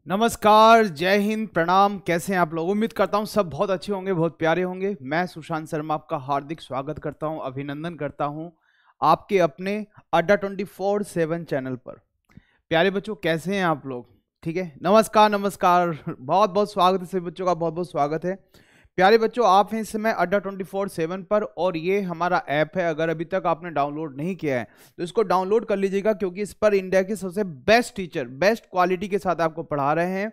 नमस्कार, जय हिंद, प्रणाम। कैसे हैं आप लोग? उम्मीद करता हूं सब बहुत अच्छे होंगे, बहुत प्यारे होंगे। मैं सुशांत शर्मा आपका हार्दिक स्वागत करता हूं, अभिनंदन करता हूं आपके अपने अड्डा 24/7 चैनल पर। प्यारे बच्चों, कैसे हैं आप लोग? ठीक है, नमस्कार नमस्कार, बहुत बहुत स्वागत है सभी बच्चों का, बहुत बहुत स्वागत है। प्यारे बच्चों, आप हैं इस समय अड्डा 24/7 पर और ये हमारा ऐप है। अगर अभी तक आपने डाउनलोड नहीं किया है तो इसको डाउनलोड कर लीजिएगा, क्योंकि इस पर इंडिया के सबसे बेस्ट टीचर बेस्ट क्वालिटी के साथ आपको पढ़ा रहे हैं।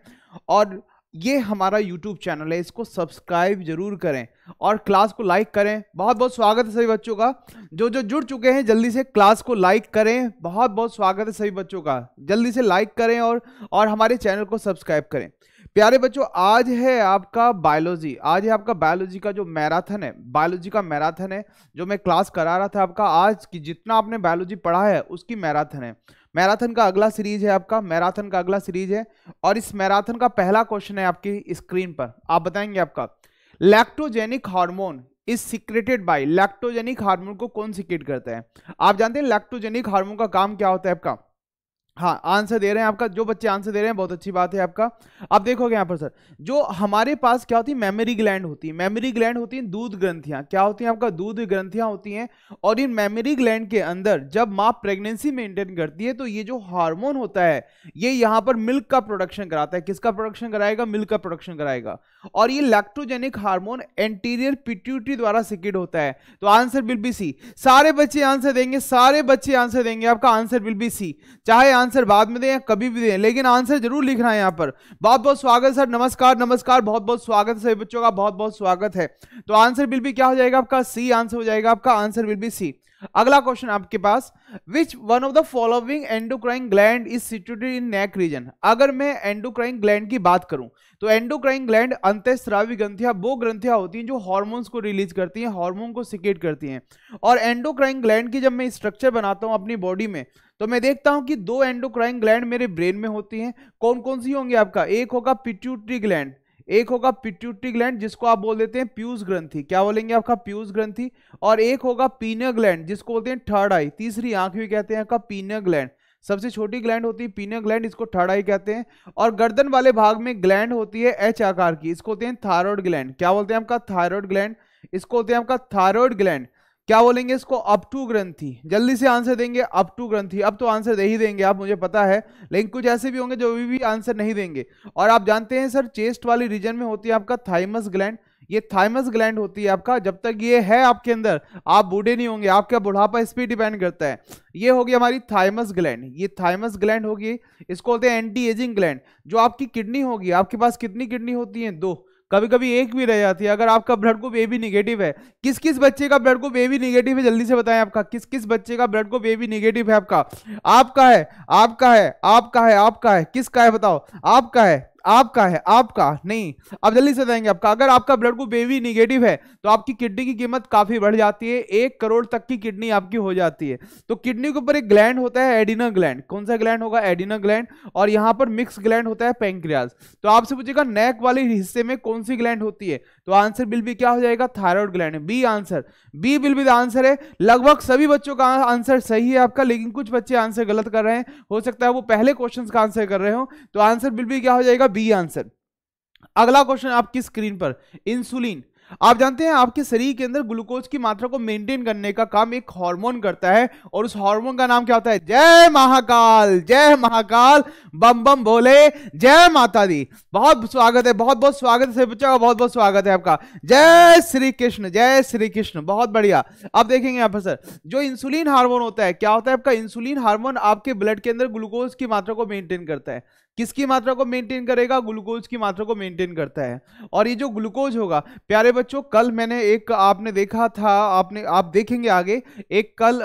और ये हमारा यूट्यूब चैनल है, इसको सब्सक्राइब जरूर करें और क्लास को लाइक करें। बहुत बहुत स्वागत है सभी बच्चों का। जो जो जुड़ चुके हैं जल्दी से क्लास को लाइक करें। बहुत बहुत स्वागत है सभी बच्चों का, जल्दी से लाइक करें और हमारे चैनल को सब्सक्राइब करें। प्यारे बच्चों, आज है आपका बायोलॉजी। आज है आपका बायोलॉजी का जो मैराथन है, बायोलॉजी का मैराथन है, जो मैं क्लास करा रहा था आपका। आज की जितना आपने बायोलॉजी पढ़ा है उसकी मैराथन है। मैराथन का अगला सीरीज है आपका, मैराथन का अगला सीरीज है। और इस मैराथन का पहला क्वेश्चन है आपकी स्क्रीन पर। आप बताएंगे आपका lactogenic hormone is secreted by. Lactogenic hormone को कौन सिक्रेट करता है? आप जानते हैं लैक्टोजेनिक हार्मोन का काम क्या होता है आपका? हाँ, आंसर दे रहे हैं आपका। जो बच्चे आंसर दे रहे हैं बहुत अच्छी बात है आपका। अब देखोगे यहाँ पर सर, जो हमारे पास क्या होती है, मेमोरी ग्लैंड होती है। मेमोरी ग्लैंड होती है दूध ग्रंथियां। क्या होती हैं आपका? दूध ग्रंथियां होती हैं। और इन मेमोरी ग्लैंड के अंदर जब माँ प्रेगनेंसी मेंटेन करती है तो ये जो हार्मोन होता है ये यहाँ पर मिल्क का प्रोडक्शन कराता है। किसका प्रोडक्शन कराएगा? मिल्क का प्रोडक्शन कराएगा। और ये लैक्टोजेनिक हार्मोन एंटीरियर पिट्यूटरी द्वारा सिक्रेट होता है। तो आंसर विल बी सी। सारे बच्चे आंसर देंगे, सारे बच्चे आंसर देंगे। आपका आंसर विल बी सी। चाहे आंसर बाद में दें या कभी भी दें, लेकिन आंसर जरूर लिखना है यहाँ पर। बहुत बहुत स्वागत सर, नमस्कार नमस्कार, बहुत बहुत स्वागत है सभी बच्चों का, बहुत बहुत स्वागत है। तो आंसर विल बी क्या हो जाएगा आपका? सी आंसर हो जाएगा आपका। Answer will be C. अगला क्वेश्चन आपके पास, which one of the following endocrine gland is situated in neck region. अगर मैं एंडोक्राइन ग्लैंड की बात करूं तो एंडोक्राइन ग्लैंड अंतःस्रावी ग्रंथियां वो ग्रंथियां होती हैं जो हार्मोन्स को रिलीज करती हैं, हार्मोन को सिक्रेट करती हैं। और एंडोक्राइन ग्लैंड की जब मैं स्ट्रक्चर बनाता हूं अपनी बॉडी में तो मैं देखता हूं कि दो एंडोक्राइन ग्लैंड मेरे ब्रेन में होती हैं। कौन कौन सी होंगी आपका? एक होगा पिट्यूटरी ग्लैंड, एक होगा पिट्यूटरी ग्लैंड जिसको आप बोल देते हैं पीयूष ग्रंथि। क्या बोलेंगे आपका? पीयूष ग्रंथि। और एक होगा पीनियल ग्लैंड जिसको बोलते हैं थर्ड आई, तीसरी आंख भी कहते हैं आपका पीनियल ग्लैंड। सबसे छोटी ग्लैंड होती है पीनियल ग्लैंड, इसको थर्ड आई कहते हैं। और गर्दन वाले भाग में ग्लैंड होती है एच आकार की, इसको होते हैं थायराइड ग्लैंड। क्या बोलते हैं आपका? Thyroid gland. इसको होते हैं आपका थायराइड ग्लैंड। क्या बोलेंगे इसको? अप टू ग्रंथि। जल्दी से आंसर देंगे अप टू ग्रंथि। अब तो आंसर दे ही देंगे आप, मुझे पता है, लेकिन कुछ ऐसे भी होंगे जो भी आंसर नहीं देंगे। और आप जानते हैं सर, चेस्ट वाली रीजन में होती है आपका थाइमस ग्लैंड। ये थाइमस ग्लैंड होती है आपका। जब तक ये है आपके अंदर आप बूढ़े नहीं होंगे, आपका बुढ़ापा इस पर डिपेंड करता है। ये होगी हमारी थाइमस ग्लैंड, ये थाइमस ग्लैंड होगी। इसको बोलते हैं एंटी एजिंग ग्लैंड। जो आपकी किडनी होगी, आपके पास कितनी किडनी होती है? दो, कभी कभी एक भी रह जाती है। अगर आपका blood group A B negative है, किस किस बच्चे का blood group A B negative है? जल्दी से बताएं आपका किस किस बच्चे का blood group A B negative है? आपका, आपका है, आपका है, आपका है, आपका है, किसका है बताओ? आपका है, आपका है, आपका नहीं। अब जल्दी से बताएंगे आपका। अगर आपका blood group A B negative है तो आपकी किडनी की कीमत काफी बढ़ जाती है, 1 करोड़ तक की किडनी आपकी हो जाती है। तो किडनी के ऊपर एक ग्लैंड होता है एडिनल ग्लैंड। कौन सा ग्लैंड होगा? Adrenal gland. और यहाँ पर मिक्स ग्लैंड होता है पैंक्रियाज। तो आपसे पूछेगा नेक वाले हिस्से में कौन सी ग्लैंड होती है, तो आंसर बिल भी क्या हो जाएगा? Thyroid gland. B answer, B will भी आंसर है। लगभग सभी बच्चों का आंसर सही है आपका, लेकिन कुछ बच्चे आंसर गलत कर रहे हैं। हो सकता है वो पहले क्वेश्चन का आंसर कर रहे हो। तो आंसर बिल भी क्या हो जाएगा? B answer. अगला क्वेश्चन आपकी स्क्रीन पर, इंसुलिन। आप जानते हैं आपके शरीर के अंदर ग्लूकोज की मात्रा को मेंटेन करने का काम एक हार्मोन करता है, और उस हार्मोन का नाम क्या होता है? जय महाकाल, जय महाकाल, बम बम भोले, जय माता दी। बहुत स्वागत है, बहुत बहुत स्वागत है बच्चों का, बहुत बहुत स्वागत है आपका। जय श्री कृष्ण, जय श्री कृष्ण, बहुत बढ़िया। अब देखेंगे यहाँ पर सर, जो इंसुलिन हार्मोन होता है, क्या होता है आपका? इंसुलिन हार्मोन आपके ब्लड के अंदर ग्लूकोज की मात्रा को मेंटेन करता है। किसकी मात्रा को मेंटेन करेगा? ग्लूकोज की मात्रा को मेंटेन करता है। और ये जो ग्लूकोज होगा, प्यारे बच्चों, कल मैंने एक आपने देखा था, आप देखेंगे आगे, एक कल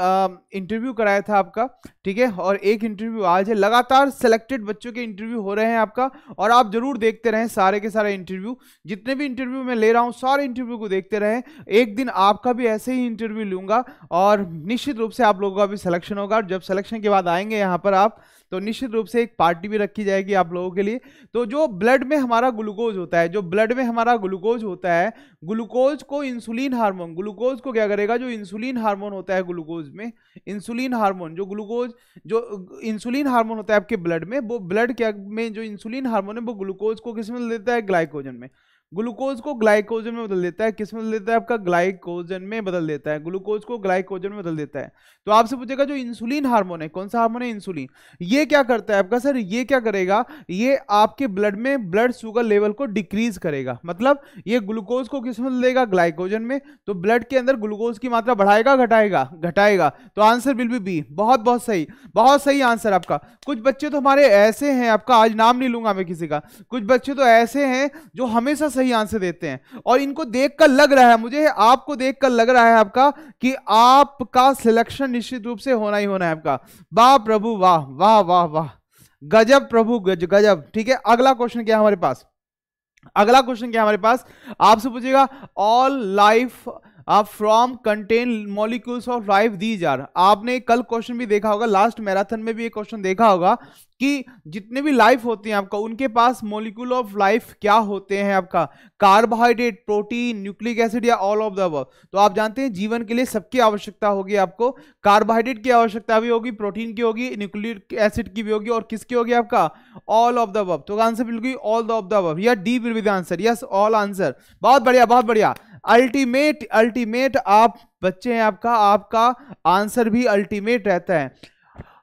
इंटरव्यू कराया था आपका, ठीक है, और एक इंटरव्यू आज है। लगातार सिलेक्टेड बच्चों के इंटरव्यू हो रहे हैं आपका, और आप जरूर देखते रहें सारे के सारे इंटरव्यू। जितने भी इंटरव्यू मैं ले रहा हूं सारे इंटरव्यू को देखते रहें। एक दिन आपका भी ऐसे ही इंटरव्यू लूंगा और निश्चित रूप से आप लोगों का भी सिलेक्शन होगा। जब सिलेक्शन के बाद आएंगे यहाँ पर आप, तो निश्चित रूप से एक पार्टी भी रखी जाएगी आप लोगों के लिए। तो जो ब्लड में हमारा ग्लूकोज होता है, जो ब्लड में हमारा ग्लूकोज होता है, ग्लूकोज को इंसुलिन हार्मोन, ग्लूकोज को क्या करेगा, जो इंसुलिन हार्मोन होता है ग्लूकोज में, इंसुलिन हार्मोन, जो ग्लूकोज, जो इंसुलिन हार्मोन होता है आपके ब्लड में, वो ब्लड क्या में जो इंसुलिन हार्मोन है वो ग्लूकोज को किस में बदल देता है, ग्लाइकोजन में। ग्लूकोज को ग्लाइकोजन में बदल देता है, किस में बदल देता है आपका, ग्लाइकोजन में बदल देता है, ग्लूकोज को ग्लाइकोजन में बदल देता है। तो आपसे पूछेगा जो इंसुलिन हार्मोन है, कौन सा हार्मोन है, इंसुलिन, ये क्या करता है आपका सर, ये क्या करेगा, ये आपके ब्लड में ब्लड शुगर लेवल को डिक्रीज करेगा, मतलब ये ग्लूकोज को किस में बदल देगा, ग्लाइकोजन में। तो ब्लड के अंदर ग्लूकोज की मात्रा बढ़ाएगा घटाएगा, घटाएगा। तो आंसर विल बी बी। बहुत बहुत सही, बहुत सही आंसर आपका। कुछ बच्चे तो हमारे ऐसे हैं, आपका आज नाम नहीं लूंगा मैं किसी का, कुछ बच्चे तो ऐसे हैं जो हमेशा सही आंसर देते हैं, और इनको देखकर लग रहा है मुझे, आपको देखकर लग रहा है आपका कि आपका सिलेक्शन निश्चित रूप से होना ही होना है आपका। वाह प्रभु वाह, वाह वाह वाह, गजब प्रभु गजब। ठीक है, अगला क्वेश्चन क्या है हमारे पास, अगला क्वेश्चन क्या है हमारे पास, आपसे पूछेगा all life from contain molecules of life these are. आपने कल क्वेश्चन भी देखा होगा, लास्ट मैराथन में भी एक क्वेश्चन देखा होगा कि जितने भी लाइफ होती हैं आपका, उनके पास मॉलिक्यूल ऑफ लाइफ क्या होते हैं आपका, कार्बोहाइड्रेट, प्रोटीन, न्यूक्लिक एसिड या ऑल ऑफ द अबव। तो आप जानते हैं जीवन के लिए सबकी आवश्यकता होगी, आपको कार्बोहाइड्रेट की आवश्यकता भी होगी, प्रोटीन की होगी, न्यूक्लिक एसिड की भी होगी, और किसकी होगी आपका, ऑल ऑफ द अबव। तो आंसर बिल्कुल ऑल ऑफ द अबव, या D will be the answer, yes all answer. बहुत बढ़िया बहुत बढ़िया, अल्टीमेट अल्टीमेट आप बच्चे हैं, आपका आंसर भी अल्टीमेट रहता है।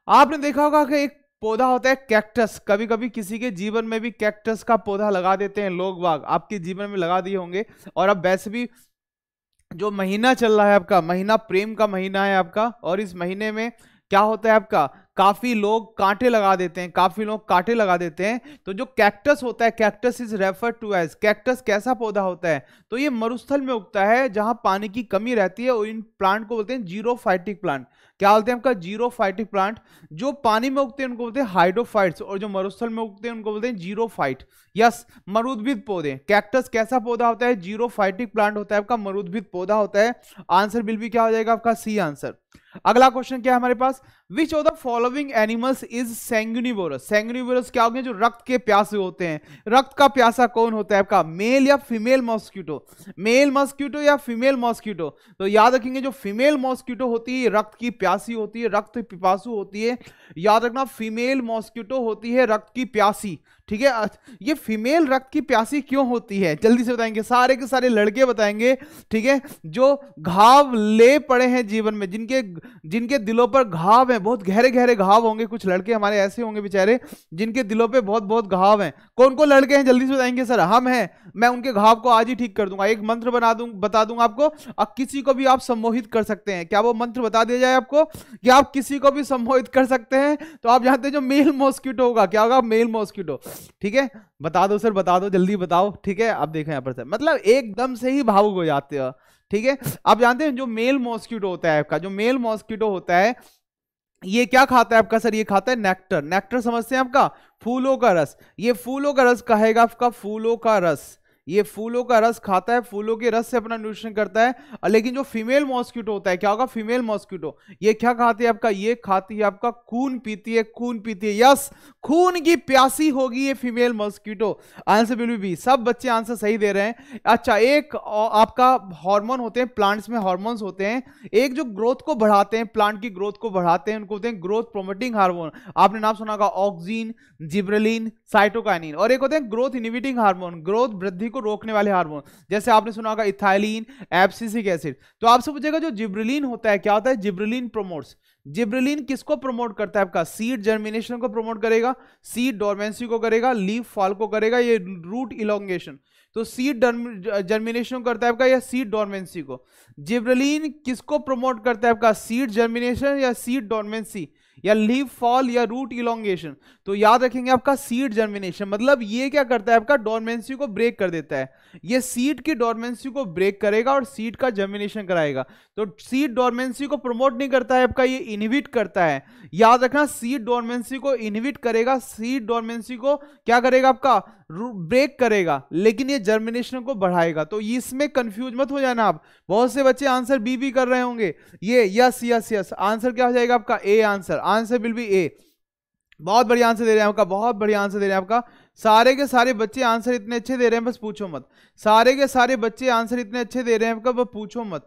आपने देखा होगा कि एक पौधा होता है कैक्टस, कभी कभी किसी के जीवन में भी कैक्टस का पौधा लगा देते हैं लोग बाग, आपके जीवन में लगा दिए होंगे। और अब वैसे भी जो महीना चल रहा है आपका, महीना प्रेम का महीना है आपका, और इस महीने में क्या होता है आपका, काफी लोग कांटे लगा देते हैं, काफी लोग कांटे लगा देते हैं। तो जो कैक्टस होता है, cactus is refer to as, cactus कैसा पौधा होता है, तो ये मरुस्थल में उगता है जहां पानी की कमी रहती है, और इन प्लांट को बोलते हैं जीरोफाइटिक प्लांट। क्या बोलते हैं आपका, जीरोफाइटिक प्लांट। जो पानी में उगते हैं उनको बोलते हैं हाइड्रोफाइट्स, और जो मरुस्थल में उगते हैं उनको बोलते हैं जीरोफाइट। यस, मरुद्भिद पौधे। कैक्टस कैसा पौधा होता है, जीरोफाइटिक प्लांट होता है आपका, मरुद्भिद पौधा होता है। आंसर बिल भी क्या हो जाएगा आपका, सी आंसर। अगला क्वेश्चन क्या है हमारे पास, which of the following animals is sanguinivorous. Sanguinivorous क्या होंगे, जो रक्त के प्यासे होते हैं। रक्त का प्यासा कौन होता है आपका, मेल या फीमेल मॉस्किटो, मेल मॉस्किटो या फीमेल मॉस्किटो। तो याद रखेंगे जो फीमेल मॉस्किटो होती है रक्त की प्यासी होती है, रक्त पिपासु होती है। याद रखना फीमेल मॉस्किटो होती है रक्त की प्यासी। ठीक है, ये फीमेल रक्त की प्यासी क्यों होती है, जल्दी से बताएंगे, सारे के सारे लड़के बताएंगे। ठीक है, जो घाव ले पड़े हैं जीवन में, जिनके दिलों पर घाव हैं, बहुत गहरे गहरे घाव होंगे, कुछ लड़के हमारे ऐसे होंगे बेचारे जिनके दिलों पे बहुत बहुत घाव हैं। कौन कौन लड़के हैं जल्दी से बताएंगे, सर हम हैं, मैं उनके घाव को आज ही ठीक कर दूंगा। एक मंत्र बता दूंगा आपको, अब किसी को भी आप सम्मोहित कर सकते हैं। क्या वो मंत्र बता दिया जाए आपको कि आप किसी को भी सम्मोहित कर सकते हैं? तो आप जानते हैं जो मेल मॉस्किटो होगा, क्या होगा, मेल मॉस्किटो। ठीक है, बता दो सर, बता दो, जल्दी बताओ। ठीक है, अब देखें यहाँ पर सर, मतलब एकदम से ही भावुक हो जाते हो। ठीक है, आप जानते हैं जो मेल मॉस्किटो होता है आपका, जो मेल मॉस्किटो होता है ये क्या खाता है आपका सर, ये खाता है नेक्टर। नेक्टर समझते हैं आपका, फूलों का रस। ये फूलों का रस कहेगा आपका, फूलों का रस, ये फूलों का रस खाता है, फूलों के रस से अपना न्यूट्रिशन करता है। लेकिन जो फीमेल मॉस्किटो होता है, क्या होगा, फीमेल मॉस्किटो ये क्या खाती है आपका, ये खाती है आपका खून पीती है, खून पीती है। यस, खून की प्यासी होगी ये फीमेल मॉस्किटो। आंसर बिल्कुल भी, सब बच्चे आंसर सही दे रहे हैं। अच्छा, एक आपका हार्मोन होते हैं, प्लांट्स में हार्मोन्स होते हैं, एक जो ग्रोथ को बढ़ाते हैं, प्लांट की ग्रोथ को बढ़ाते हैं, उनको बोलते हैं ग्रोथ प्रोमोटिंग हार्मोन। आपने नाम सुना होगा ऑक्सीन, जिब्रेलिन, साइटोकाइनिन। और एक होते हैं ग्रोथ इनहिबिटिंग हार्मोन, ग्रोथ वृद्धि को रोकने वाले हार्मोन, जैसे आपने सुना होगा इथाइलिन, एब्सिसिक एसिड। तो आपसे पूछेगा जो जिब्रेलिन होता है, क्या होता है, जिब्रेलिन प्रोमोट्स। जिब्रेलिन किसको प्रमोट करता है आपका, सीड जर्मिनेशन को प्रमोट करेगा, सीड डोरमेंसी को करेगा, लीफ फॉल को करेगा, ये रूट इलोंगेशन। तो सीड जर्मिनेशन करता है आपका या सीड डोरमेंसी को। जिब्रेलिन किसको प्रमोट करता है आपका, सीड जर्मिनेशन या सीड डोरमेंसी या लीफ फॉल या रूट इलोंगेशन। तो याद रखेंगे आपका सीड जर्मिनेशन, मतलब ये क्या करता है आपका, डोरमेंसी को ब्रेक कर देता है। ये सीड की डोरमेंसी को ब्रेक करेगा और सीड का जर्मिनेशन कराएगा। तो सीड डोरमेंसी को प्रमोट नहीं करता है आपका, ये इनहिबिट करता है। याद रखना, सीड डोरमेंसी को इनहिबिट करेगा, सीड डोरमेंसी को क्या करेगा आपका, ब्रेक करेगा, लेकिन ये जर्मिनेशन को बढ़ाएगा। तो इसमें कंफ्यूज मत हो जाना आप, बहुत से बच्चे आंसर बी भी कर रहे होंगे। ये यस यस यस, आंसर क्या हो जाएगा आपका, A answer, answer will be A. बहुत बढ़िया आंसर दे रहे हैं आपका, बहुत बढ़िया आंसर दे रहे हैं आपका। सारे के सारे बच्चे आंसर इतने अच्छे दे रहे हैं, बस पूछो मत। सारे के सारे बच्चे आंसर इतने अच्छे दे रहे हैं आपका, बस पूछो मत।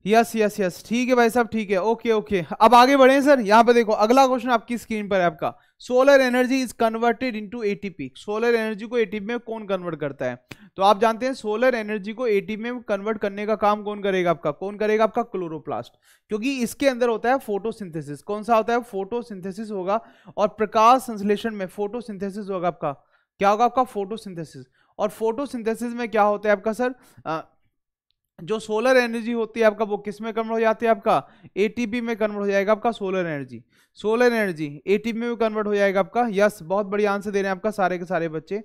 यस यस यस, ठीक है भाई साहब, ठीक है, ओके ओके। अब आगे बढ़े सर, यहाँ पे देखो अगला क्वेश्चन आपकी स्क्रीन पर है आपका। Solar energy is converted into ATP. Solar energy को एटीपी में कौन कन्वर्ट करता है? तो आप जानते हैं सोलर एनर्जी को एटीपी में कन्वर्ट करने का काम कौन करेगा आपका? कौन करेगा आपका? क्लोरोप्लास्ट। क्योंकि इसके अंदर होता है फोटोसिंथेसिस। कौन सा होता है? फोटोसिंथेसिस होगा। और प्रकाश संश्लेषण में फोटोसिंथेसिस होगा आपका। क्या होगा आपका? फोटोसिंथेसिस। और फोटोसिंथेसिस में क्या होता है आपका सर? जो सोलर एनर्जी होती है आपका, वो किस में कन्वर्ट हो जाती है आपका? एटीपी में कन्वर्ट हो जाएगा आपका solar energy. Solar energy ATP में कन्वर्ट हो जाएगा आपका। यस, बहुत बढ़िया आंसर दे रहे हैं आपका सारे के सारे बच्चे,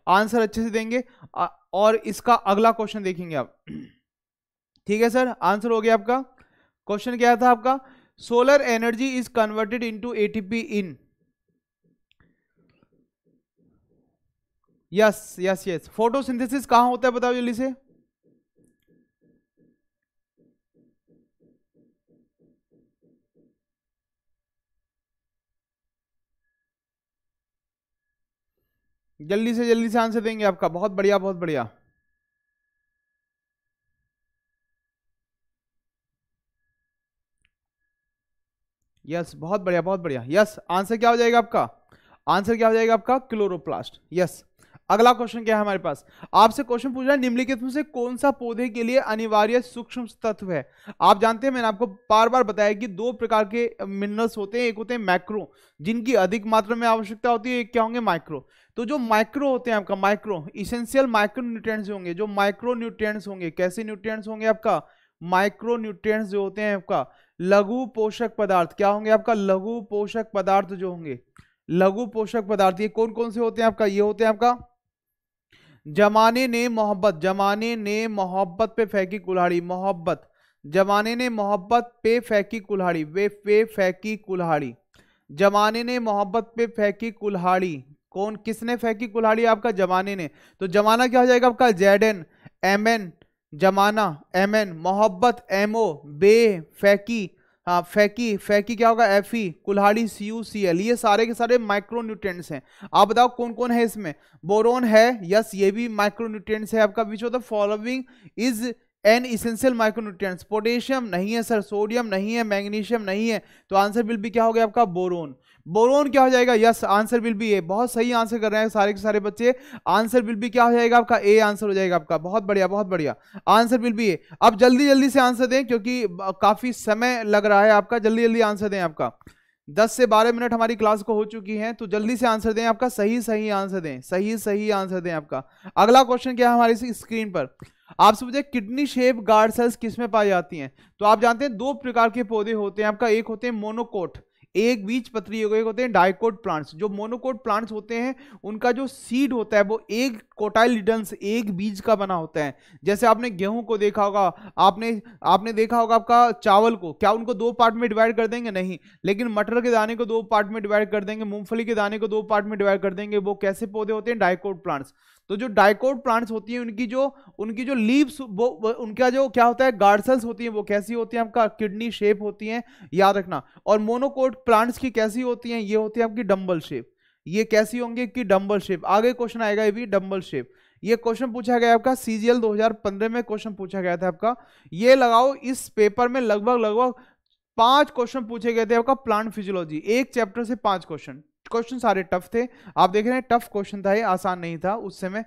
आंसर अच्छे से देंगे। और इसका अगला क्वेश्चन देखेंगे आप। ठीक है सर, आंसर हो गया आपका। क्वेश्चन क्या था आपका? Solar energy is converted into ATP in. Yes yes yes, photosynthesis कहां होता है बताओ जल्दी से। जल्दी से आंसर देंगे आपका। बहुत बढ़िया बहुत बढ़िया। यस, बहुत बढ़िया बहुत बढ़िया। यस, आंसर क्या हो जाएगा आपका? आंसर क्या हो जाएगा आपका? क्लोरोप्लास्ट। यस। अगला क्वेश्चन क्या है हमारे पास? आपसे क्वेश्चन पूछ रहा है निम्नलिखित में से कौन सा पौधे के लिए अनिवार्य सूक्ष्म तत्व है? आप जानते हैं, मैंने आपको बार बार बताया कि दो प्रकार के मिनरल्स होते हैं। एक होते हैं मैक्रो, जिनकी अधिक मात्रा में आवश्यकता होती है। एक क्या होंगे? माइक्रो। तो जो माइक्रो होते हैं आपका, माइक्रो इसेंशियल माइक्रो न्यूट्रिएंट्स होंगे। जो माइक्रो न्यूट्रिएंट्स होंगे, कैसे न्यूट्रिएंट्स होंगे आपका? माइक्रो न्यूट्रिएंट्स जो होते हैं आपका, लघु पोषक पदार्थ। क्या होंगे आपका? लघु पोषक पदार्थ जो होंगे, लघु पोषक पदार्थ। ये कौन कौन से होते हैं आपका? ये होते हैं आपका जमाने ने मोहब्बत, जमाने ने मोहब्बत पे फेंकी कुल्हाड़ी, मोहब्बत, जमाने ने मोहब्बत पे फेंकी कुल्हाड़ी, वे पे फेंकी कुल्हाड़ी, जमाने ने मोहब्बत पे फेंकी कुल्हाड़ी। कौन, किसने फेंकी कुल्हाड़ी? आपका जमाने ने। तो जमाना क्या हो जाएगा आपका? जेड एम एन, जमाना एम एन, मोहब्बत एम ओ, बे फेंकी, हाँ फेंकी, फेंकी क्या होगा? एफ ई, कुल्हाड़ी सी यू सी एल। ये सारे के सारे माइक्रोन्यूट्रिएंट्स हैं। आप बताओ कौन कौन है इसमें? बोरोन है, यस, ये भी माइक्रोन्यूट्रिएंट्स है आपका। Which of the following is an essential micronutrients? Potassium नहीं है सर, सोडियम नहीं है, मैग्नीशियम नहीं है। तो आंसर विल बी क्या हो गया आपका? बोरोन। बोरोन क्या हो जाएगा? Yes, answer will be A. बहुत सही आंसर कर रहे हैं सारे के सारे बच्चे। आंसर विल बी क्या हो जाएगा आपका? ए आंसर हो जाएगा आपका। बहुत बढ़िया बहुत बढ़िया, आंसर विल बी ए। अब जल्दी से आंसर दें, क्योंकि काफी समय लग रहा है आपका। जल्दी आंसर दें आपका। 10 से 12 मिनट हमारी क्लास को हो चुकी हैं, तो जल्दी से आंसर दें आपका। सही आंसर दें, सही आंसर दें आपका। अगला क्वेश्चन क्या है हमारी स्क्रीन पर? आपसे पूछे किडनी शेप गार्ड सेल्स किस में पाई जाती हैं? तो आप जानते हैं दो प्रकार के पौधे होते हैं आपका। एक होते हैं मोनोकोट, एक बीज पत्री, एक होते हैं डाइकोट प्लांट्स। जो मोनोकोट प्लांट्स होते हैं, उनका जो सीड होता है वो एक कोटाइलिडन्स, एक बीज का बना होता है। जैसे आपने गेहूं को देखा होगा, आपने देखा होगा आपका चावल को, क्या उनको दो पार्ट में डिवाइड कर देंगे? नहीं। लेकिन मटर के दाने को दो पार्ट में डिवाइड कर देंगे, मूंगफली के दाने को दो पार्ट में डिवाइड कर देंगे। वो कैसे पौधे होते हैं? Dicot plants. तो जो डाइकोट प्लांट्स होती है, उनकी जो लीव्स, वो उनका जो क्या होता है? गार्ड सेल्स होती है। वो कैसी होती है आपका? किडनी शेप होती है, याद रखना। और मोनोकोट प्लांट्स की कैसी होती हैं? ये होती है आपकी डंबल शेप। ये कैसी होंगी? कि डंबल शेप। आगे क्वेश्चन आएगा ये भी डंबल शेप। ये क्वेश्चन पूछा गया आपका सीजीएल 2015 में, क्वेश्चन पूछा गया था आपका। ये लगाओ, इस पेपर में लगभग 5 क्वेश्चन पूछे गए थे आपका प्लांट फिजियोलॉजी। एक चैप्टर से 5 क्वेश्चन। क्वेश्चन सारे टफ थे, आप देख रहे हैं, टफ क्वेश्चन था ये, आसान नहीं था उस समय।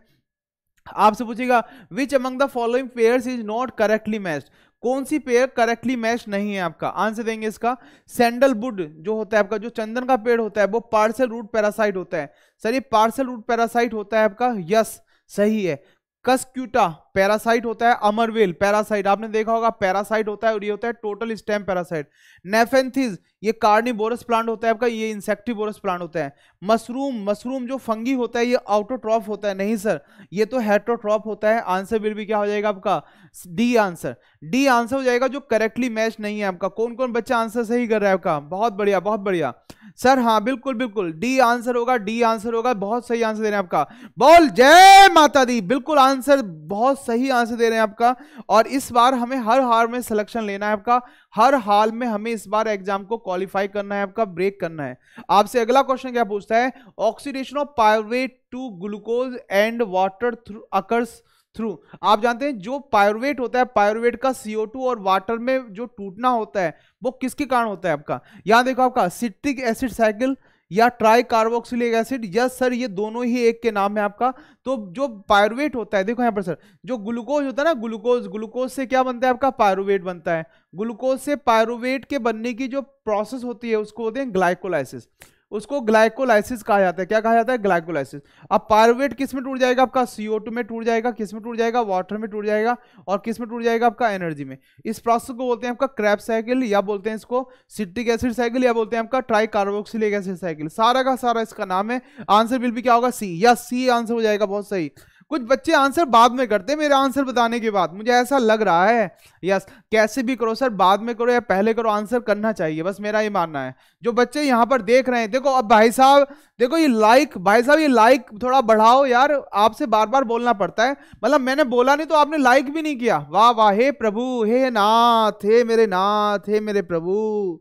आपसे पूछेगा which among the following pairs is not correctly matched? कौन सी पेयर करेक्टली मैच नहीं है आपका? आंसर देंगे इसका। सैंडलवुड जो होता है आपका, जो चंदन का पेड़ होता है, वो पार्सल रूट पैरासाइट होता है। सर ये पार्सल रूट पैरासाइट होता है आपका, यस सही है। कस्क्यूटा पैरासाइट होता है। अमरवेल पैरासाइट, आपने देखा होगा पैरासाइट होता है, और ये होता है टोटल स्टेम पैरासाइट। नेफेंथिस ये कार्निवोरस प्लांट होता है आपका, ये इंसेक्टिवोरस प्लांट होता है। मशरूम जो फंगी होता है, ये ऑटोट्रॉफ होता है। नहीं सर, ये तो हेटरोट्रॉफ होता है। आंसर विल भी क्या हो जाएगा आपका? D answer. डी आंसर हो जाएगा जो करेक्टली मैच नहीं है आपका। कौन कौन बच्चा आंसर सही कर रहा है आपका? बहुत बढ़िया बहुत बढ़िया सर, हाँ बिल्कुल डी आंसर होगा, डी आंसर होगा। बहुत सही आंसर दे रहे हैं आपका। बोल जय माता दी, बिल्कुल आंसर, बहुत सही आंसर दे रहे हैं आपका। और इस बार हमें हर हार में सिलेक्शन लेना है आपका। हर हाल में हमें इस बार एग्जाम को क्वालिफाई करना है, आपका ब्रेक करना है। आपसे अगला क्वेश्चन क्या पूछता है, oxidation of pyruvate to glucose and water through occurs through. आप जानते हैं जो पायरुवेट होता है, पायरुवेट का CO2 और वाटर में जो टूटना होता है वो किसके कारण होता है आपका, यहां देखो आपका सिट्रिक एसिड साइकिल या try carboxylic acid. Yes sir, ये दोनों ही एक के नाम है आपका। तो जो पायरुवेट होता है, देखो यहाँ पर सर, जो ग्लूकोज होता है ना, ग्लूकोज, ग्लूकोज से क्या बनता है आपका, पायरुवेट बनता है। ग्लूकोज से पायरुवेट के बनने की जो प्रोसेस होती है उसको बोलते हैं ग्लाइकोलाइसिस। उसको ग्लाइकोलाइसिस कहा जाता है। क्या कहा जाता है, ग्लाइकोलाइसिस। अब पायरुवेट किस में टूट जाएगा आपका, CO2 में टूट जाएगा, किस में टूट जाएगा, वाटर में टूट जाएगा, और किस में टूट जाएगा आपका, एनर्जी में। इस प्रोसेस को बोलते हैं आपका क्रेब्स साइकिल, या बोलते हैं इसको सिट्रिक एसिड साइकिल, या बोलते हैं आपका ट्राई कार्बोक्सिलिक एसिड साइकिल। सारा का सारा इसका नाम है। आंसर बिल भी क्या होगा, सी, या सी आंसर हो जाएगा। बहुत सही। कुछ बच्चे आंसर बाद में करते हैं मेरे आंसर बताने के बाद, मुझे ऐसा लग रहा है। यस, कैसे भी करो सर, बाद में करो या पहले करो, आंसर करना चाहिए, बस मेरा ये मानना है। जो बच्चे यहाँ पर देख रहे हैं, देखो अब भाई साहब, देखो ये लाइक, भाई साहब ये लाइक थोड़ा बढ़ाओ यार, आपसे बार बार बोलना पड़ता है। मतलब मैंने बोला नहीं तो आपने लाइक भी नहीं किया। वाह वाह, हे प्रभु, हे नाथ, हे मेरे नाथ, हे मेरे प्रभु,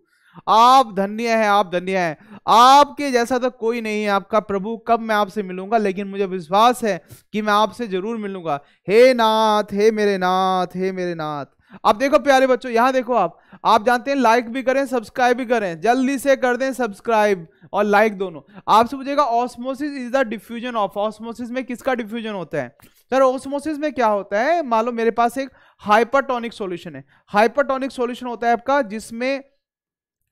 आप धन्य हैं, आप धन्य हैं। आपके जैसा तो कोई नहीं है आपका प्रभु। कब मैं आपसे मिलूंगा, लेकिन मुझे विश्वास है कि मैं आपसे जरूर मिलूंगा। हे नाथ, हे मेरे नाथ, हे मेरे नाथ। अब देखो प्यारे बच्चों, यहां देखो आप जानते हैं लाइक भी करें, सब्सक्राइब भी करें, जल्दी से कर दें सब्सक्राइब और लाइक दोनों। आपसे पूछेगा osmosis is the diffusion of, osmosis में किसका डिफ्यूजन होता है सर। ऑस्मोसिस में क्या होता है, मान लो मेरे पास एक हाइपरटोनिक सॉल्यूशन है। हाइपरटोनिक सॉल्यूशन होता है आपका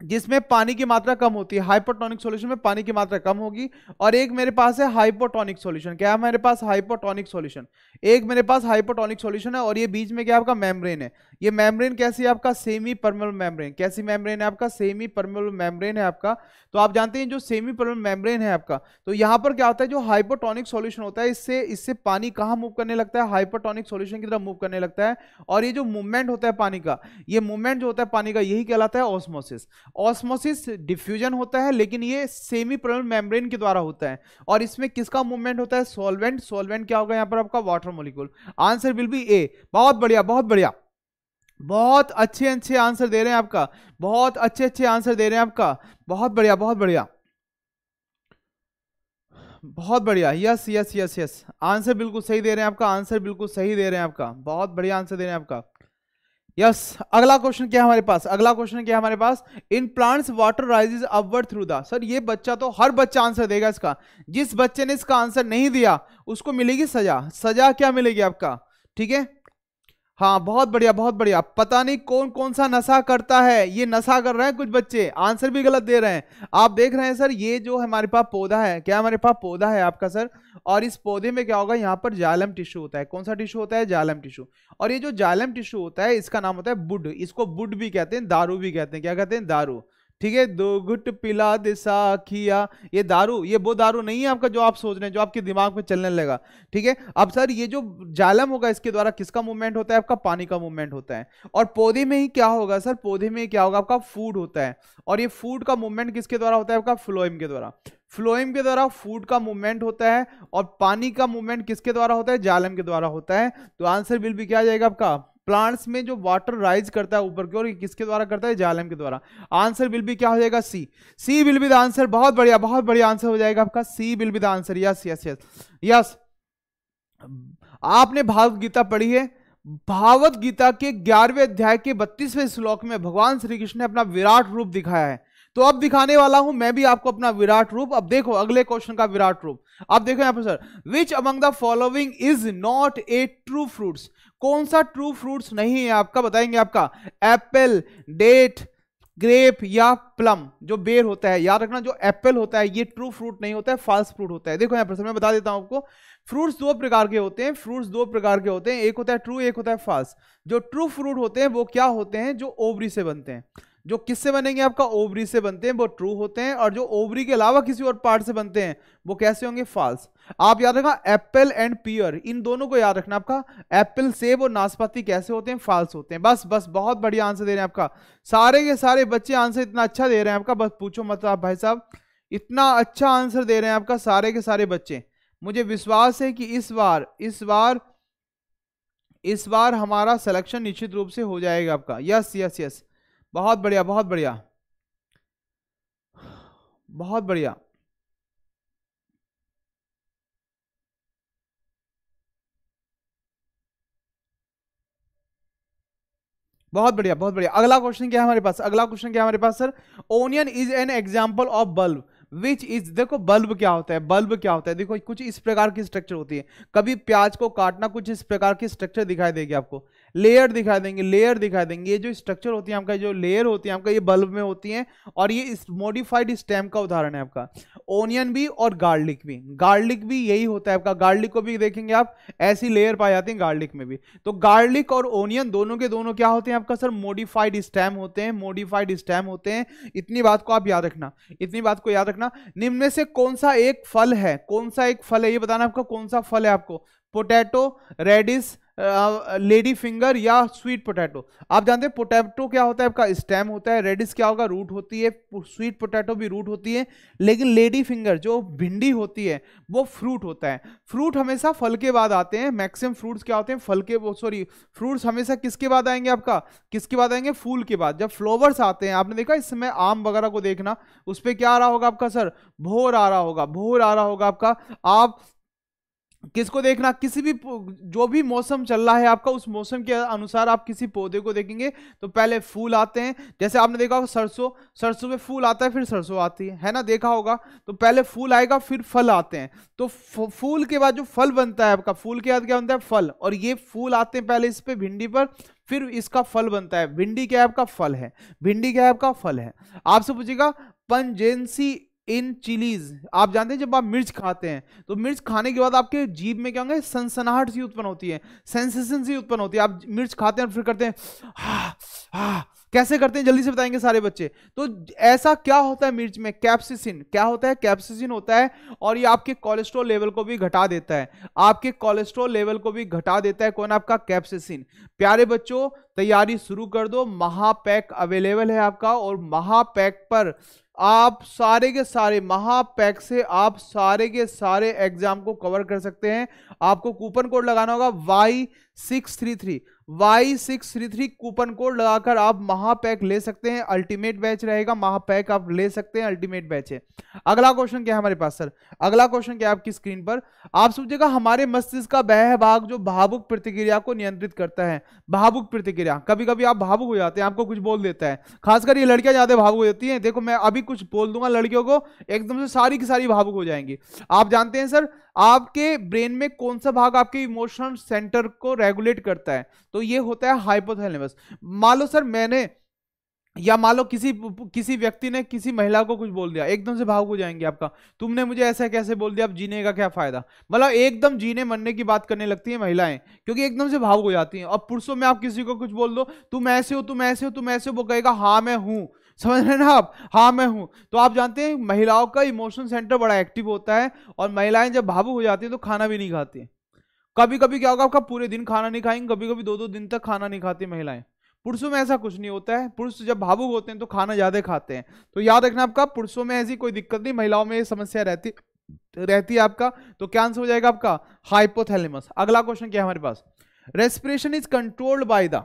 जिसमें पानी की मात्रा कम होती है। हाइपोटोनिक सॉल्यूशन में पानी की मात्रा कम होगी। और एक मेरे पास है हाइपोटोनिक सॉल्यूशन। क्या है मेरे पास, हाइपोटोनिक सॉल्यूशन। एक मेरे पास हाइपोटोनिक सॉल्यूशन है, और ये बीच में क्या आपका मेम्ब्रेन है। ये मेम्ब्रेन कैसी है आपका, सेमी परमेबल मेम्ब्रेन। कैसी मेम्ब्रेन है आपका, सेमी परमेबल मेम्ब्रेन है आपका। तो आप जानते हैं जो सेमी परमेबल मेम्ब्रेन है आपका, तो यहाँ पर क्या होता है, जो हाइपोटोनिक सॉल्यूशन होता है, इससे पानी कहाँ मूव करने लगता है, हाइपोटोनिक सॉल्यूशन की तरफ मूव करने लगता है। और ये जो मूवमेंट होता है पानी का, ये मूवमेंट जो होता है पानी का, यही कहलाता है ऑस्मोसिस। ऑस्मोसिस डिफ्यूजन होता है, लेकिन ये सेमी परमेबल मेम्ब्रेन के द्वारा होता है। और इसमें किसका मूवमेंट होता है, सॉल्वेंट। सॉल्वेंट क्या होगा यहाँ पर आपका, water molecule. Answer will be A. बहुत बढ़िया, बहुत बढ़िया, बहुत अच्छे अच्छे आंसर दे रहे हैं आपका, बहुत अच्छे अच्छे आंसर दे रहे हैं आपका। बहुत बढ़िया, बहुत बढ़िया, बहुत बढ़िया। Yes yes yes yes, answer बिल्कुल सही दे रहे हैं आपका, आंसर बिल्कुल सही दे रहे हैं आपका। बहुत बढ़िया आंसर दे रहे हैं आपका। यस, अगला क्वेश्चन क्या है हमारे पास, अगला क्वेश्चन क्या है हमारे पास, in plants water rises upward through the. Sir ये बच्चा तो हर बच्चा आंसर देगा इसका। जिस बच्चे ने इसका आंसर नहीं दिया उसको मिलेगी सजा। सजा क्या मिलेगी आपका, ठीक है। हाँ बहुत बढ़िया, बहुत बढ़िया। पता नहीं कौन कौन सा नशा करता है, ये नशा कर रहे हैं कुछ बच्चे, आंसर भी गलत दे रहे हैं। आप देख रहे हैं सर, ये जो हमारे पास पौधा है, क्या हमारे पास पौधा है आपका सर, और इस पौधे में क्या होगा, यहाँ पर जाइलम टिश्यू होता है। कौन सा टिश्यू होता है, जाइलम टिश्यू। और ये जो जाइलम टिश्यू होता है, इसका नाम होता है बुड। इसको बुड भी कहते हैं, दारू भी कहते हैं। क्या कहते हैं, दारू। ठीक है, दो घुट पिला दे साखिया, ये दारू, ये वो दारू नहीं है आपका जो आप सोच रहे हैं, जो आपके दिमाग में चलने लगा। ठीक है, अब सर ये जो जाइलम होगा, इसके द्वारा किसका मूवमेंट होता है, आपका पानी का मूवमेंट होता है। और पौधे में ही क्या होगा सर, पौधे में क्या होगा, आपका फूड होता है। और ये फूड का मूवमेंट किसके द्वारा होता है, आपका फ्लोएम के द्वारा। फ्लोएम के द्वारा फूड का मूवमेंट होता है, और पानी का मूवमेंट किसके द्वारा होता है, जाइलम के द्वारा होता है। तो आंसर बिल भी क्या आ जाएगा आपका, प्लांट्स में जो वाटर राइज करता है ऊपर की ओर, किसके द्वारा करता है, जाइलम के द्वारा। आंसर विल बी क्या हो जाएगा, C. C will be the answer. बहुत बढ़िया, बहुत बढ़िया आंसर हो जाएगा आपका, C will be the answer. Yes yes yes yes. आपने भागवत गीता पढ़ी है, भागवत गीता के 11वें अध्याय के 32वें श्लोक में भगवान श्री कृष्ण ने अपना विराट रूप दिखाया है। तो अब दिखाने वाला हूं मैं भी आपको अपना विराट रूप। अब देखो अगले क्वेश्चन का विराट रूप। अब देखो यहां पर sir, which among the following is not a true fruits. कौन सा ट्रू फ्रूट्स नहीं है आपका, बताएंगे आपका, एप्पल, डेट, ग्रेप या प्लम। जो बेर होता है, याद रखना, जो एप्पल होता है ये ट्रू फ्रूट नहीं होता है, फॉल्स फ्रूट होता है। देखो यहां पर मैं बता देता हूं आपको, फ्रूट्स दो प्रकार के होते हैं, फ्रूट्स दो प्रकार के होते हैं, एक होता है ट्रू, एक होता है फॉल्स। जो ट्रू फ्रूट होते हैं वो क्या होते हैं, जो ओवरी से बनते हैं। जो किससे बनेंगे, आपका ओवरी से बनते हैं, वो ट्रू होते हैं। और जो ओवरी के अलावा किसी और पार्ट से बनते हैं वो कैसे होंगे, फॉल्स। आप याद रखना, एप्पल एंड पियर, इन दोनों को याद रखना आपका। एप्पल, सेब और नाशपाती कैसे होते हैं, फॉल्स होते हैं। बस बस, बहुत बढ़िया आंसर दे रहे हैं आपका। सारे के सारे बच्चे आंसर इतना अच्छा दे रहे हैं आपका, बस पूछो मत आप भाई साहब, इतना अच्छा आंसर दे रहे हैं आपका सारे के सारे बच्चे। मुझे विश्वास है कि इस बार हमारा सिलेक्शन निश्चित रूप से हो जाएगा आपका। यस यस यस, बहुत बढ़िया, बहुत बढ़िया, बहुत बढ़िया। बहुत बढ़िया, बहुत बढ़िया। अगला क्वेश्चन क्या है हमारे पास, अगला क्वेश्चन क्या है हमारे पास sir? Onion is an example of bulb which is, देखो बल्ब क्या होता है, बल्ब क्या होता है, देखो कुछ इस प्रकार की स्ट्रक्चर होती है। कभी प्याज को काटना, कुछ इस प्रकार की स्ट्रक्चर दिखाई देगी आपको, लेयर दिखाई देंगे, लेयर दिखाई देंगे। ये जो स्ट्रक्चर होती है आपका, जो लेयर होती है आपका, ये बल्ब में होती है। और ये इस मॉडिफाइड स्टेम का उदाहरण है आपका। ओनियन भी और गार्लिक भी, गार्लिक भी यही होता है आपका। गार्लिक को भी देखेंगे आप, ऐसी लेयर पाई जाती है गार्लिक में भी। तो गार्लिक और ओनियन दोनों के दोनों क्या होते हैं आपका सर? मॉडिफाइड स्टेम होते हैं, मॉडिफाइड स्टेम होते हैं। इतनी बात को आप याद रखना, इतनी बात को याद रखना। निम्न में से कौन सा एक फल है, कौन सा एक फल है, ये बताना आपको कौन सा फल है आपको? पोटैटो, रेडिस, लेडी फिंगर या स्वीट पोटैटो। आप जानते हैं पोटैटो क्या होता है आपका? स्टेम होता है। रेडिस क्या होगा? रूट होती है। स्वीट पोटैटो भी रूट होती है। लेकिन लेडी फिंगर जो भिंडी होती है वो फ्रूट होता है। फ्रूट हमेशा फल के बाद आते हैं। मैक्सिमम फ्रूट्स क्या होते हैं? फल के, वो सॉरी, फ्रूट्स हमेशा किसके बाद आएंगे आपका? किसके बाद आएंगे? फूल के बाद। जब फ्लावर्स आते हैं, आपने देखा इस समय आम वगैरह को देखना, उस पर क्या आ रहा होगा आपका सर? भोर आ रहा होगा, भोर आ रहा होगा आपका। आप किसको देखना? किसी भी जो भी मौसम चल रहा है आपका, उस मौसम के अनुसार आप किसी पौधे को देखेंगे तो पहले फूल आते हैं। जैसे आपने देखा होगा सरसों, सरसों में फूल आता है, फिर सरसों आती है ना? देखा होगा। तो पहले फूल आएगा, फिर फल आते हैं। तो फूल के बाद जो फल बनता है आपका, फूल के बाद क्या बनता है? फल। और ये फूल आते हैं पहले इस पे भिंडी पर, फिर इसका फल बनता है। भिंडी क्या है आपका? फल है। भिंडी क्या है आपका? फल है। आपसे पूछेगा पंजेंसी इन चिलीज। आप जानते हैं जब आप मिर्च खाते हैं तो मिर्च खाने के बाद आपके जीभ में क्या होंगे? सनसनाहट सी उत्पन्न होती है, सेंसेशन सी उत्पन्न होती है। आप मिर्च खाते हैं और फिर करते हैं हा, हा, कैसे करते हैं? जल्दी से बताएंगे सारे बच्चे। तो ऐसा क्या होता है मिर्च में? कैप्सिसिन। क्या होता है? कैप्सिसिन होता है। और ये आपके कोलेस्ट्रॉल लेवल को भी घटा देता है, आपके कोलेस्ट्रॉल लेवल को भी घटा देता है। कौन? आपका कैप्सिसिन। प्यारे बच्चों तैयारी शुरू कर दो, महापैक अवेलेबल है आपका। और महापैक पर आप सारे के सारे, महापैक से आप सारे के सारे एग्जाम को कवर कर सकते हैं। आपको कूपन कोड लगाना होगा Y633, Y633 कूपन कोड लगाकर आप महापैक ले सकते हैं। अल्टीमेट बैच रहेगा, महापैक आप ले सकते हैं, अल्टीमेट बैच है। अगला क्वेश्चन क्या है हमारे पास सर? अगला क्वेश्चन क्या है आपकी स्क्रीन पर? आप सोचिएगा हमारे मस्तिष्क का वह भाग जो भावुक प्रतिक्रिया को नियंत्रित करता है। भावुक प्रतिक्रिया, कभी कभी आप भावुक हो जाते हैं, आपको कुछ बोल देता है, खासकर ये लड़कियां ज्यादा भावुक हो जाती हैं। देखो मैं अभी कुछ बोल दूंगा लड़कियों को, एकदम से सारी की सारी भावुक हो जाएंगी। आप जानते हैं सर आपके ब्रेन में कौन सा भाग आपके इमोशनल सेंटर को रेगुलेट करता है? तो ये होता है हाइपोथैलेमस। मान लो सर मैंने, या मान लो किसी किसी व्यक्ति ने किसी महिला को कुछ बोल दिया, एकदम से भावुक हो जाएंगे आपका। तुमने मुझे ऐसा कैसे बोल दिया, अब जीने का क्या फायदा? मतलब एकदम जीने मरने की बात करने लगती है महिलाएं, क्योंकि एकदम से भावुक हो जाती हैं। और पुरुषों में आप किसी को कुछ बोल दो, तुम ऐसे हो, तुम ऐसे हो, तुम ऐसे हो, वो कहेगा हाँ मैं हूं। समझ रहे हैं ना आप? हाँ मैं हूं। तो आप जानते हैं महिलाओं का इमोशन सेंटर बड़ा एक्टिव होता है। और महिलाएं जब भावुक हो जाती है तो खाना भी नहीं खाती। कभी कभी क्या होगा आपका, पूरे दिन खाना नहीं खाएंगे, कभी कभी 2-2 दिन तक खाना नहीं खाती महिलाएं। पुरुषों में ऐसा कुछ नहीं होता है। पुरुष जब भावुक होते हैं तो खाना ज्यादा खाते हैं। तो याद रखना आपका, पुरुषों में ऐसी कोई दिक्कत नहीं, महिलाओं में ये समस्या रहती है आपका। तो क्या आंसर हो जाएगा आपका? हाइपोथैलेमस। अगला क्वेश्चन क्या है हमारे पास? Respiration is controlled by the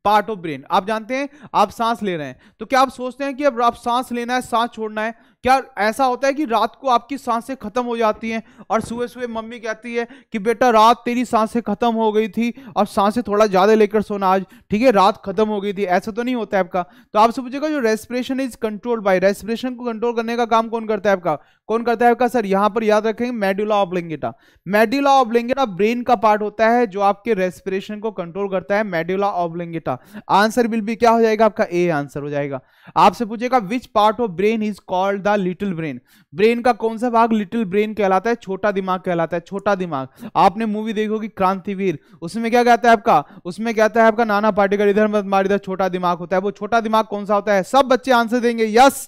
part of brain. आप जानते हैं आप सांस ले रहे हैं तो क्या आप सोचते हैं कि अब आप सांस लेना है, सांस छोड़ना है? क्या ऐसा होता है कि रात को आपकी सांसें खत्म हो जाती हैं और सुबह सुबह मम्मी कहती है कि बेटा रात तेरी सांसें खत्म हो गई थी और सांसें थोड़ा ज्यादा लेकर सोना आज, ठीक है, रात खत्म हो गई थी? ऐसा तो नहीं होता है आपका। तो आपसे पूछेगा जो respiration is controlled bye, respiration को कंट्रोल करने का काम कौन करता है आपका? कौन करता है आपका सर? यहां पर याद रखेंगे मेडुला ऑब्लिंगेटा। मेडुला ऑब्लिंगेटा ब्रेन का पार्ट होता है जो आपके रेस्पिरेशन को कंट्रोल करता है, मेडुला ऑब्लिंगेटा। आंसर विल बी क्या हो जाएगा आपका? ए आंसर हो जाएगा। आपसे पूछेगा which part of brain is called the little brain. Brain का कौन सा भाग लिटिल ब्रेन कहलाता है? छोटा दिमाग कहलाता है, छोटा दिमाग। आपने मूवी देखी होगी क्रांतिवीर, उसमें क्या कहता है आपका? उसमें कहता है आपका नाना पाटेकर इधर मत मार, इधर छोटा दिमाग होता है। वो छोटा दिमाग कौन सा होता है? सब बच्चे आंसर देंगे यस।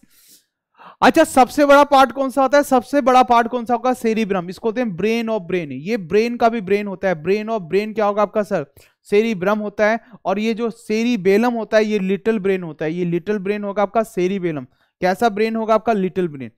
अच्छा सबसे बड़ा पार्ट कौन सा होता है? सबसे बड़ा पार्ट कौन सा होगा? सेरिब्रम। इसको होते हैं ब्रेन ऑफ ब्रेन। ये ब्रेन का भी ब्रेन होता है। ब्रेन ऑफ ब्रेन क्या होगा आपका सर? सेरिब्रम होता है। और ये जो सेरिबेलम होता है ये लिटिल ब्रेन होता है। ये लिटिल ब्रेन होगा आपका सेरिबेलम। कैसा ब्रेन होगा आपका? Little brain.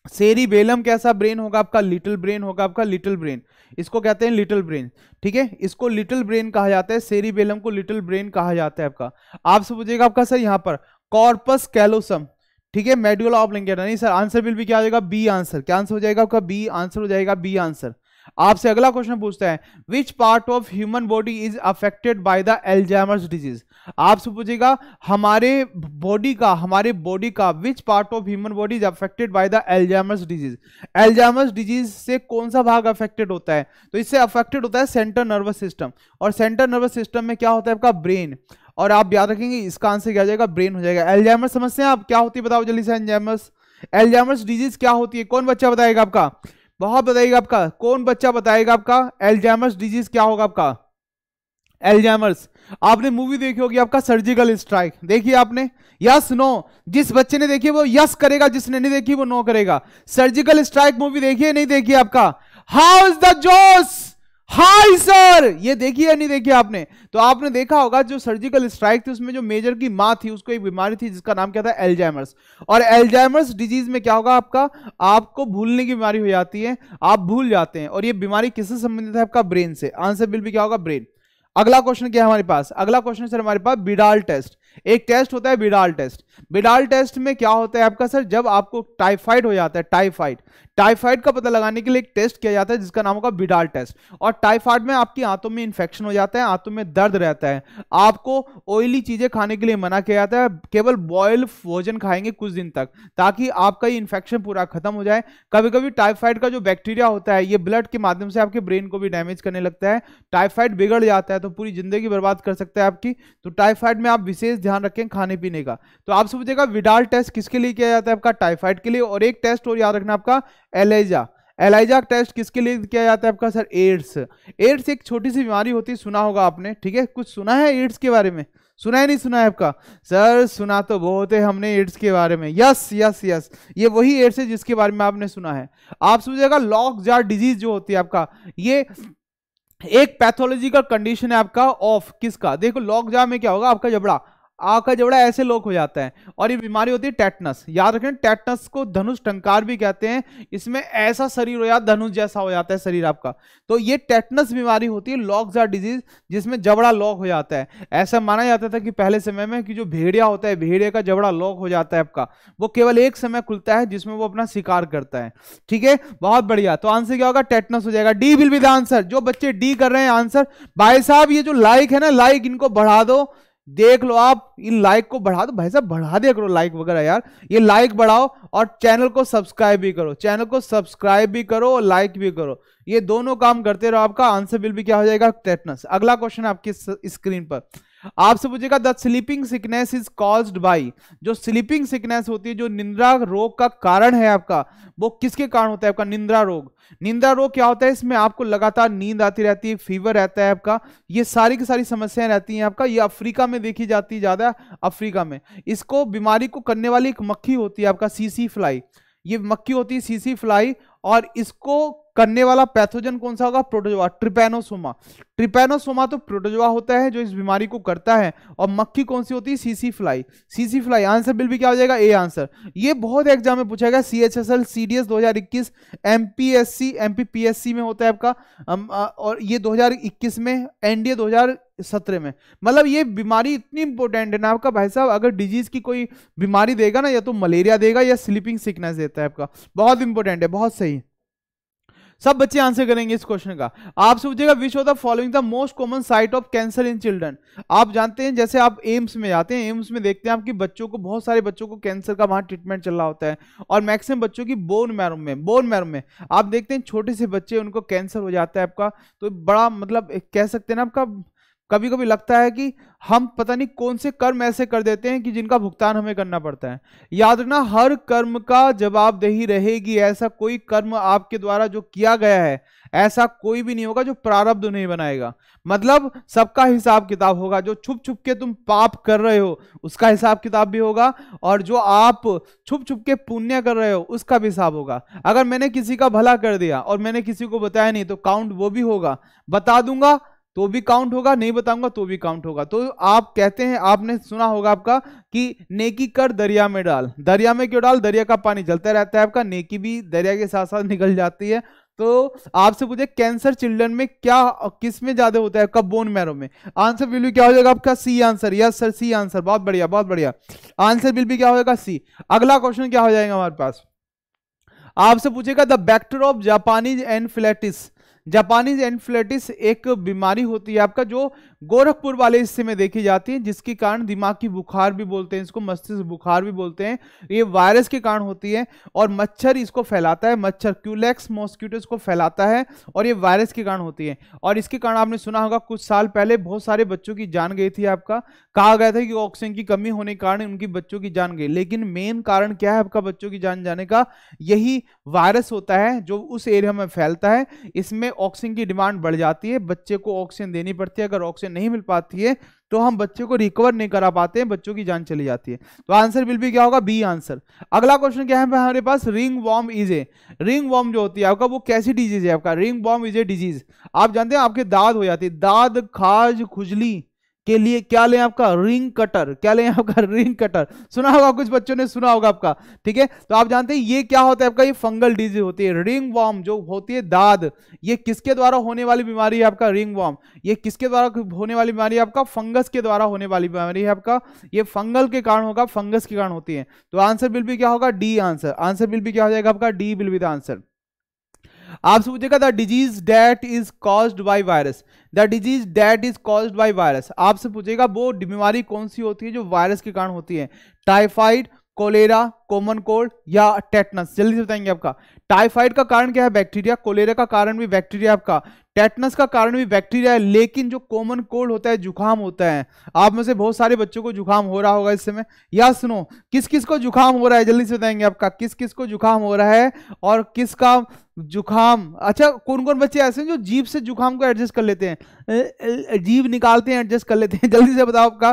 सेरिबेलम कैसा ब्रेन होगा आपका? लिटिल ब्रेन होगा आपका, लिटिल ब्रेन, इसको कहते हैं लिटिल ब्रेन, ठीक है, इसको लिटिल ब्रेन कहा जाता है, सेरिबेलम को लिटिल ब्रेन कहा जाता है आपका। आपसे पूछेगा आपका सर यहाँ पर कॉर्पस कैलोसम, ठीक है, मेडुला ऑब्लिंगेटा, नहीं सर, आंसर बिल भी क्या हो जाएगा? B answer. क्या आंसर हो जाएगा आपका? बी आंसर हो जाएगा, बी आंसर। आपसे अगला क्वेश्चन पूछता है which part of human body is affected by the Alzheimer's disease. आपसे पूछेगा हमारे बॉडी का which part of human body is affected by the Alzheimer's disease. Alzheimer's disease से कौन सा भाग अफेक्टेड होता है? तो इससे अफेक्टेड होता है सेंट्रल नर्वस सिस्टम, और सेंट्रल नर्वस सिस्टम में क्या होता है आपका? ब्रेन। और आप याद रखेंगे इसका आंसर क्या हो जाएगा? ब्रेन हो जाएगा। एल्जाइमर्स समझते हैं आप क्या होती है? बताओ जल्दी से। एल्जाइमर्स डिजीज क्या होती है? कौन बच्चा बताएगा आपका? बहुत बताइएगा आपका, कौन बच्चा बताएगा आपका एल्जाइमर्स डिजीज क्या होगा आपका? एल्जाइमर्स, आपने मूवी देखी होगी आपका सर्जिकल स्ट्राइक, देखिए आपने? Yes no? जिस बच्चे ने देखी वो यस करेगा, जिसने नहीं देखी वो नो करेगा। सर्जिकल स्ट्राइक मूवी देखिए नहीं देखी आपका? हाउ इज द जोश? हाय सर, ये देखिए या नहीं देखिए आपने? तो आपने देखा होगा जो सर्जिकल स्ट्राइक थी उसमें जो मेजर की मां थी उसको एक बीमारी थी जिसका नाम क्या था? एल्जाइमर्स। और एल्जाइमर्स डिजीज में क्या होगा आपका? आपको भूलने की बीमारी हो जाती है, आप भूल जाते हैं, और ये बीमारी किससे संबंधित है? आपका ब्रेन से। आंसर बिल भी क्या होगा? ब्रेन। अगला क्वेश्चन क्या है हमारे पास? अगला क्वेश्चन सर हमारे पास बिडाल टेस्ट। एक टेस्ट होता है बिडाल टेस्ट। बिडाल टेस्ट में क्या होता है आपका सर? जब आपको टाइफाइड हो जाता है, टाइफाइड का पता लगाने के लिए एक टेस्ट किया जाता है जिसका नाम होगा बिडाल टेस्ट। और टाइफाइड में आपकी आंतों में इंफेक्शन हो जाता है, आंतों में दर्द रहता है, आपको ऑयली चीजें खाने के लिए मना किया जाता है, केवल बॉयल भोजन खाएंगे कुछ दिन तक ताकि आपका ये इंफेक्शन पूरा खत्म हो जाए। कभी कभी टाइफाइड का जो बैक्टीरिया होता है ये ब्लड के माध्यम से आपके ब्रेन को भी डैमेज करने लगता है, टाइफाइड बिगड़ जाता है तो पूरी जिंदगी बर्बाद कर सकता है आपकी। तो टाइफाइड में आप विशेष ध्यान रखें खाने पीने का। तो आपसे पूछेगा विडाल टेस्ट किसके लिए किया जाता है? आपका टाइफाइड के लिए। और एक टेस्ट और याद रखना आपका, एलाइजा टेस्ट किसके लिए किया जाता है आपका सर? एड्स। एड्स एक छोटी सी बीमारी होती है, सुना होगा आपने, ठीक है? कुछ सुना है एड्स के बारे में? सुना है नहीं सुना है आपका? सर सुना तो बहुत है हमने एड्स के बारे में। यस यस यस, ये वही एड्स है जिसके बारे में आपने सुना है। आप समझिएगा लॉक जार डिजीज जो होती है आपका, ये एक पैथोलॉजिकल कंडीशन है आपका ऑफ किसका? देखो लॉक जार में क्या होगा? आपका जबड़ा, आपका जबड़ा ऐसे लॉक हो जाता है, और ये बीमारी होती है टेटनस। याद रखें टेटनस को धनुष टंकार भी कहते हैं, इसमें ऐसा शरीर हो जाता है धनुष जैसा हो जाता है शरीर आपका। तो ये टेटनस बीमारी होती है, लॉक जार डिजीज, जिसमें जबड़ा लॉक हो जाता है। ऐसा माना जाता था कि पहले समय में कि जो भेड़िया होता है, भेड़िया का जबड़ा लॉक हो जाता है आपका, वो केवल एक समय खुलता है जिसमें वो अपना शिकार करता है, ठीक है? बहुत बढ़िया। तो आंसर क्या होगा? टेटनस हो जाएगा। D will be the answer. जो बच्चे डी कर रहे हैं आंसर, भाई साहब ये जो लाइक है ना, लाइक इनको बढ़ा दो, देख लो आप, इन लाइक को बढ़ा दो भाई साहब, बढ़ा दिया करो लाइक वगैरह यार, ये लाइक बढ़ाओ और चैनल को सब्सक्राइब भी करो, चैनल को सब्सक्राइब भी करो और लाइक भी करो, ये दोनों काम करते रहो, आपका आंसर बिल भी क्या हो जाएगा? टेटनस। अगला क्वेश्चन आपकी स्क्रीन पर आपसे पूछेगा the sleeping sickness is caused by. जो स्लीपिंग सिकनेस होती है, जो निंद्रा रोग का कारण है आपका, वो किसके कारण होता है? आपका निंद्रा रोग। निंद्रा रोग क्या होता है? इसमें आपको लगातार नींद आती रहती है, फीवर रहता है आपका, ये सारी की सारी समस्याएं रहती हैं आपका। ये अफ्रीका में देखी जाती है ज्यादा, अफ्रीका में। इसको बीमारी को करने वाली एक मक्खी होती है आपका सीसी फ्लाई, ये मक्खी होती है सीसी फ्लाई, और इसको करने वाला पैथोजन कौन सा होगा? Protozoa, Trypanosoma. ट्रिपैनोसोमा तो प्रोटोजोआ होता है जो इस बीमारी को करता है, और मक्खी कौन सी होती है? CC fly. CC fly. Answer bill भी क्या हो जाएगा? A answer. ये बहुत एग्जाम में पूछा गया, CHSL CDS 2021, MPSC MPPSC में होता है आपका, और ये 2021 में, NDA 2017 में। मतलब ये बीमारी इतनी इंपॉर्टेंट है ना आपका भाई साहब, अगर डिजीज की कोई बीमारी देगा ना, या तो मलेरिया देगा या स्लीपिंग सिकनेस देता है आपका, बहुत इंपॉर्टेंट है, बहुत सही। सब बच्चे आंसर करेंगे इस क्वेश्चन का। आपसे पूछेगा विच of the following the most common site of cancer in children. आप जानते हैं जैसे आप एम्स में जाते हैं, एम्स में देखते हैं आपकी बच्चों को, बहुत सारे बच्चों को कैंसर का वहां ट्रीटमेंट चल रहा होता है, और मैक्सिमम बच्चों की बोन मैरो में आप देखते हैं छोटे से बच्चे, उनको कैंसर हो जाता है आपका। तो बड़ा मतलब कह सकते हैं ना आपका, कभी कभी लगता है कि हम पता नहीं कौन से कर्म ऐसे कर देते हैं कि जिनका भुगतान हमें करना पड़ता है। याद रखना हर कर्म का जवाबदेही रहेगी, ऐसा कोई कर्म आपके द्वारा जो किया गया है ऐसा कोई भी नहीं होगा जो प्रारब्ध नहीं बनाएगा। मतलब सबका हिसाब किताब होगा, जो छुप छुप के तुम पाप कर रहे हो उसका हिसाब किताब भी होगा, और जो आप छुप छुप के पुण्य कर रहे हो उसका भी हिसाब होगा। अगर मैंने किसी का भला कर दिया और मैंने किसी को बताया नहीं तो काउंट वो भी होगा। बता दूंगा तो भी काउंट होगा, नहीं बताऊंगा तो भी काउंट होगा। तो आप कहते हैं, आपने सुना होगा आपका कि नेकी कर दरिया में डाल। दरिया में क्यों डाल? दरिया का पानी चलता रहता है आपका, नेकी भी दरिया के साथ साथ निकल जाती है। तो आपसे पूछे कैंसर चिल्ड्रन में क्या, किस में ज्यादा होता है? कब? बोन मैरो में। आंसर विल बी क्या हो जाएगा आपका? C answer. Yes sir, C answer. बहुत बढ़िया, बहुत बढ़िया। आंसर विल बी क्या हो जाएगा? सी। अगला क्वेश्चन क्या हो जाएगा हमारे पास? आपसे पूछेगा द बैक्टर ऑफ जापानीज एनफिलेटिस। जापानीज एनफिलेटिस एक बीमारी होती है आपका, जो गोरखपुर वाले हिस्से में देखी जाती है, जिसके कारण दिमाग की बुखार भी बोलते हैं इसको, मस्तिष्क बुखार भी बोलते हैं। ये वायरस के कारण होती है और मच्छर इसको फैलाता है। मच्छर क्यूलेक्स मॉस्किटो इसको फैलाता है और ये वायरस के कारण होती है। और इसके कारण आपने सुना होगा कुछ साल पहले बहुत सारे बच्चों की जान गई थी आपका। कहा गया था कि ऑक्सीजन की कमी होने के कारण उनकी बच्चों की जान गई, लेकिन मेन कारण क्या है आपका बच्चों की जान जाने का? यही वायरस होता है जो उस एरिया में फैलता है। इसमें ऑक्सीजन की डिमांड बढ़ जाती है, बच्चे को ऑक्सीजन देनी पड़ती है। अगर ऑक्सीजन नहीं मिल पाती है तो हम बच्चे को रिकवर नहीं करा पाते हैं, बच्चों की जान चली जाती है। तो आंसर विल बी क्या होगा? B answer. अगला क्वेश्चन क्या है हमारे पास? Ringworm is A, ringworm जो होती है आपका, वो कैसी डिजीज है आपका? Ringworm is a disease. आप जानते हैं आपके दाद हो जाती है, दाद खाज खुजली के लिए क्या लें आपका? Ring cutter. क्या लें आपका? Ring cutter. सुना होगा, कुछ बच्चों ने सुना होगा आपका, ठीक है। तो आप जानते हैं ये क्या होता है आपका? ये फंगल डिजीज होती है। रिंग वॉर्म जो होती है दाद, ये किसके द्वारा होने वाली बीमारी है आपका? Ringworm. ये किसके द्वारा होने वाली बीमारी है आपका? फंगस के द्वारा होने वाली बीमारी है आपका। ये फंगल के कारण होगा, फंगस के कारण होती है। तो आंसर विल बी क्या होगा? D answer. Answer will be क्या हो जाएगा आपका? D will be the answer. आपसे पूछेगा the disease that is caused by virus. The disease that is caused by virus, आपसे पूछेगा वो बीमारी कौन सी होती है जो वायरस के कारण होती है? टाइफाइड, कोलेरा, कॉमन कोल्ड या टेटनस? जल्दी से बताएंगे आपका। टाइफाइड का कारण क्या है? बैक्टीरिया। कोलेरा का कारण भी बैक्टीरिया आपका। टेटनस का कारण भी बैक्टीरिया है। लेकिन जो कॉमन कोल्ड होता है, जुकाम होता है, आप में से बहुत सारे बच्चों को जुकाम हो रहा होगा इस समय। या सुनो, किस किस को जुकाम हो रहा है? जल्दी से बताएंगे आपका, किस किस को जुकाम हो रहा है और किसका जुकाम? अच्छा, कौन कौन बच्चे ऐसे हैं जो जीभ से जुकाम को एडजस्ट कर लेते हैं, जीभ निकालते हैं, एडजस्ट कर लेते हैं? जल्दी से बताओ आपका,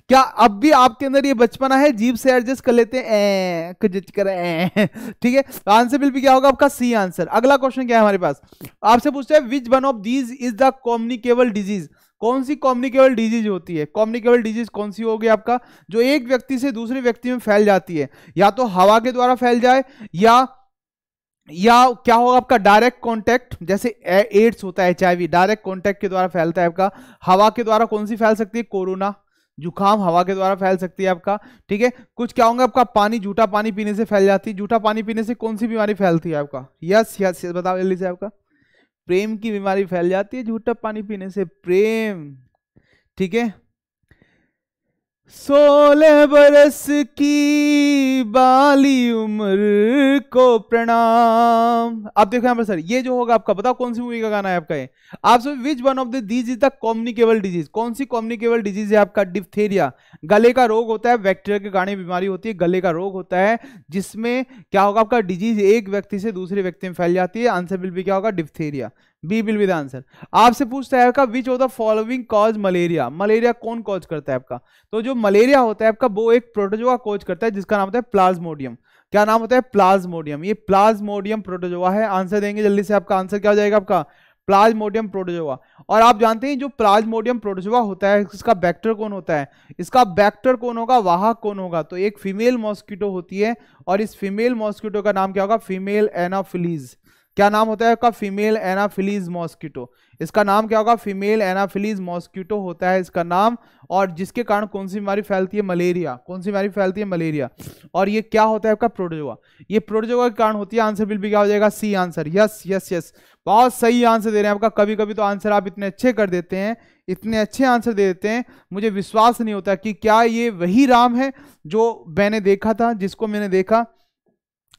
क्या अब भी आपके अंदर ये बचपना है, जीभ से एडजस्ट कर लेते हैं? ठीक है, तो आंसर बिल भी क्या होगा आपका? C answer. अगला क्वेश्चन क्या है हमारे पास? आपसे पूछते हैं विच one of these is the communicable disease. कौन सी कम्युनिकेबल डिजीज होती है? कम्युनिकेबल डिजीज कौन सी होगी आपका? जो एक व्यक्ति से दूसरे व्यक्ति में फैल जाती है, या तो हवा के द्वारा फैल जाए, या क्या होगा आपका? डायरेक्ट कांटेक्ट, जैसे एड्स होता है, एचआईवी डायरेक्ट कांटेक्ट के द्वारा फैलता है आपका। हवा के द्वारा कौन सी फैल सकती है? कोरोना, जुकाम हवा के द्वारा फैल सकती है आपका, ठीक है। कुछ क्या होगा आपका? पानी, झूठा पानी पीने से फैल जाती है। झूठा पानी पीने से कौन सी बीमारी फैलती है आपका? यस यस यस, बताओ जल्दी से आपका। प्रेम की बीमारी फैल जाती है झूठा पानी पीने से, प्रेम, ठीक है। 16 बरस की बाली उम्र को प्रणाम। अब देखो यहाँ पर सर, ये जो होगा आपका, बताओ कौन सी मूवी का गाना है आपका? ये आपसे विच one of the these is the communicable disease. कौन सी कम्युनिकेबल डिजीज है आपका? डिप्थेरिया, गले का रोग होता है, बैक्टीरिया के कारण बीमारी होती है, गले का रोग होता है, जिसमें क्या होगा आपका? डिजीज एक व्यक्ति से दूसरे व्यक्ति में फैल जाती है। आंसर विल बी क्या होगा? Diphtheria. B will be the answer. आपसे पूछता है आपका which of the following cause malaria. Malaria कौन कॉज करता है आपका? तो जो मलेरिया होता है आपका, वो एक प्रोटोजोआ कॉज करता है, जिसका नाम होता है प्लाज्मोडियम। क्या नाम होता है? प्लाज्मोडियम। ये प्लाज्मोडियम प्रोटोजोआ है। आंसर देंगे जल्दी से, आपका आंसर क्या हो जाएगा आपका? Plasmodium protozoa. और आप जानते हैं जो प्लाज्मोडियम प्रोटोजोआ होता है, इसका बैक्टर कौन होता है? इसका बैक्टर कौन होगा? वाहक कौन होगा? तो एक फीमेल मॉस्किटो होती है, और इस फीमेल मॉस्किटो का नाम क्या होगा? Female Anopheles. क्या नाम होता है आपका? Female Anopheles mosquito. इसका नाम क्या होगा? फीमेल एनाफिलीज मॉस्किटो होता है इसका नाम। और जिसके कारण कौन सी बीमारी फैलती है? मलेरिया। कौन सी बीमारी फैलती है? मलेरिया। और ये क्या होता है आपका? प्रोटोजोआ। ये प्रोटोजोआ के कारण होती है। आंसर बिल भी क्या हो जाएगा? C answer. Yes yes yes, बहुत सही आंसर दे रहे हैं आपका। कभी कभी तो आंसर आप इतने अच्छे कर देते हैं, इतने अच्छे आंसर दे देते हैं, मुझे विश्वास नहीं होता कि क्या ये वही राम है जो मैंने देखा था, जिसको मैंने देखा।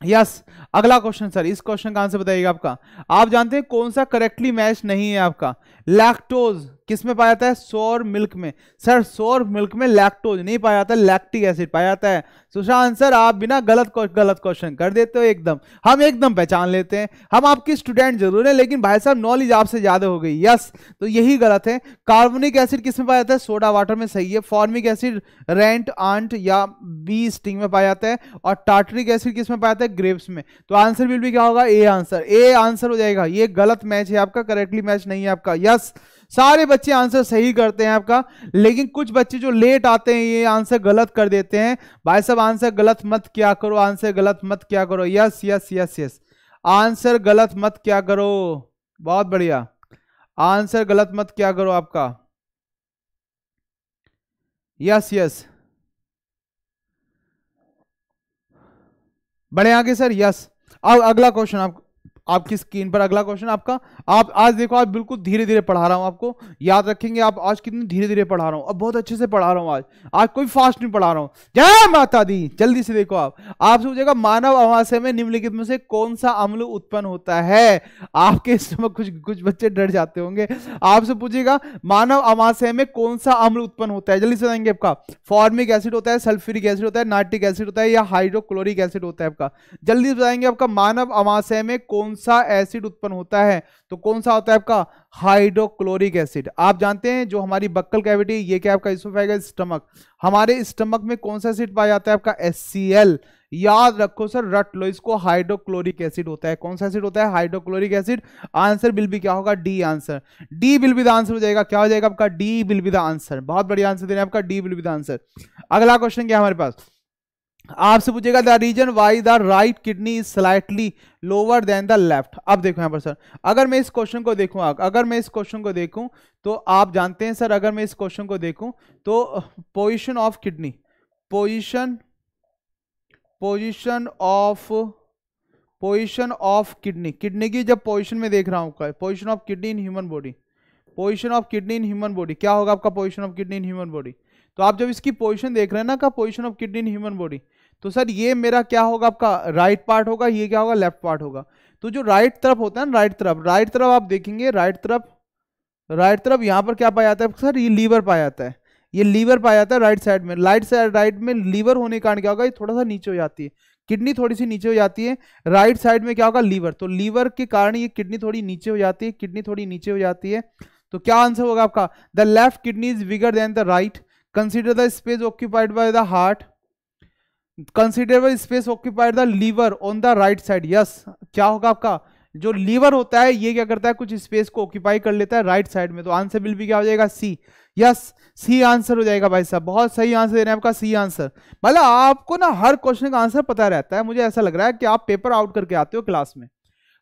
यस अगला क्वेश्चन सर, इस क्वेश्चन का आंसर बताइएगा आपका। आप जानते हैं कौन सा करेक्टली मैच नहीं है आपका? लैक्टोज किस में पाया जाता है? सोर मिल्क में। सर सोर मिल्क में लैक्टोज नहीं पाया जाता, लैक्टिक एसिड पाया जाता है। सुशांत सर आप बिना गलत क्वेश्चन कर देते हो, एकदम हम एकदम पहचान लेते हैं। हम आपके स्टूडेंट जरूर हैं, लेकिन भाई साहब नॉलेज आपसे ज्यादा हो गई। यस, तो यही गलत है। कार्बोनिक एसिड किस में पाया जाता है? सोडा वाटर में, सही है। फॉर्मिक एसिड रेंट आंट या बी स्टिंग में पाया जाता है। और टार्टरिक एसिड किस में पाया जाता है? ग्रेप्स में। तो आंसर बिल भी क्या होगा? ए आंसर। ए आंसर हो जाएगा। ये गलत मैच है आपका, करेक्टली मैच नहीं है आपका। यस, सारे बच्चे आंसर सही करते हैं आपका, लेकिन कुछ बच्चे जो लेट आते हैं ये आंसर गलत कर देते हैं। भाई साहब आंसर गलत मत क्या करो, आंसर गलत मत क्या करो। Yes yes yes yes, answer गलत मत क्या करो। बहुत बढ़िया, आंसर गलत मत क्या करो आपका। यस यस, बढ़े आगे सर। यस, अब अगला क्वेश्चन आपकी स्क्रीन पर अगला क्वेश्चन आपका। आप आज देखो, आज बिल्कुल धीरे धीरे पढ़ा रहा हूं आपको, याद रखेंगे आप आज कितनी धीरे धीरे पढ़ा रहा हूं। अब बहुत अच्छे से पढ़ा रहा हूं, आज कोई फास्ट नहीं पढ़ा रहा हूं। जय माता दी। जल्दी से देखो, आपसे पूछेगा मानव अमाशय में निम्नलिखित में से कौन सा अम्ल उत्पन्न होता है। आपके इसमें कुछ बच्चे डर जाते होंगे। आपसे पूछेगा मानव अमाशय में कौन सा अम्ल उत्पन्न होता है, जल्दी से बताएंगे आपका। फॉर्मिक एसिड होता है, सल्फ्यूरिक एसिड होता है, नाइट्रिक एसिड होता है, या हाइड्रोक्लोरिक एसिड होता है आपका। जल्दी से बताएंगे आपका मानव अमाशय में कौन सा एसिड उत्पन्न होता है, तो कौन सा होता है आपका हाइड्रोक्लोरिक एसिड। आप जानते हैं जो हमारी बक्कल कैविटी, ये क्या आपका इसोफेगस स्टमक, हमारे स्टमक में कौन सा एसिड पाया जाता है आपका HCl। याद रखो सर, रट लो इसको, हाइड्रोक्लोरिक एसिड होता है। कौन सा एसिड होता है, hydrochloric acid. Answer will be क्या होगा, D answer. D will be the answer हो जाएगा, क्या हो जाएगा आपका, D will be the answer. बहुत बढ़िया आंसर दे रहे हैं आपका, D will be the answer. अगला क्वेश्चन क्या हमारे पास, आपसे पूछेगा the reason why the right kidney is slightly lower than the left. अब देखो यहां पर सर, अगर मैं इस क्वेश्चन को देखूं, तो आप जानते हैं सर, अगर मैं इस क्वेश्चन को देखूं तो position of kidney, position of kidney की जब पोजीशन में देख रहा हूं, position of kidney in human body, position of kidney in human body क्या होगा आपका, position of kidney in human body. तो आप जब इसकी पोजीशन देख रहे हैं ना का position of kidney in human body, तो सर ये मेरा क्या होगा आपका राइट पार्ट होगा, ये क्या होगा लेफ्ट पार्ट होगा। तो जो राइट तरफ होता है ना, राइट तरफ आप देखेंगे, राइट तरफ यहाँ पर क्या पाया जाता है सर, ये लीवर पाया जाता है, ये लीवर पाया जाता है राइट साइड में। राइट में लीवर होने के कारण क्या होगा, ये थोड़ा सा नीचे हो जाती है, किडनी थोड़ी सी नीचे हो जाती है। राइट साइड में क्या होगा, लीवर, तो लीवर के कारण ये किडनी थोड़ी नीचे हो जाती है, तो क्या आंसर होगा आपका, the left kidney is bigger than the right. Consider the space occupied by the heart, considerable space occupied the liver on the right side. Yes, क्या होगा आपका, जो लीवर होता है ये क्या करता है, कुछ स्पेस को ऑक्यूपाई कर लेता है राइट साइड में, तो आंसर बिल भी क्या हो जाएगा, सी। यस, सी आंसर हो जाएगा भाई साहब, बहुत सही आंसर दे रहे हैं आपका, सी आंसर। मतलब आपको ना हर क्वेश्चन का आंसर पता रहता है, मुझे ऐसा लग रहा है कि आप पेपर आउट करके आते हो क्लास में,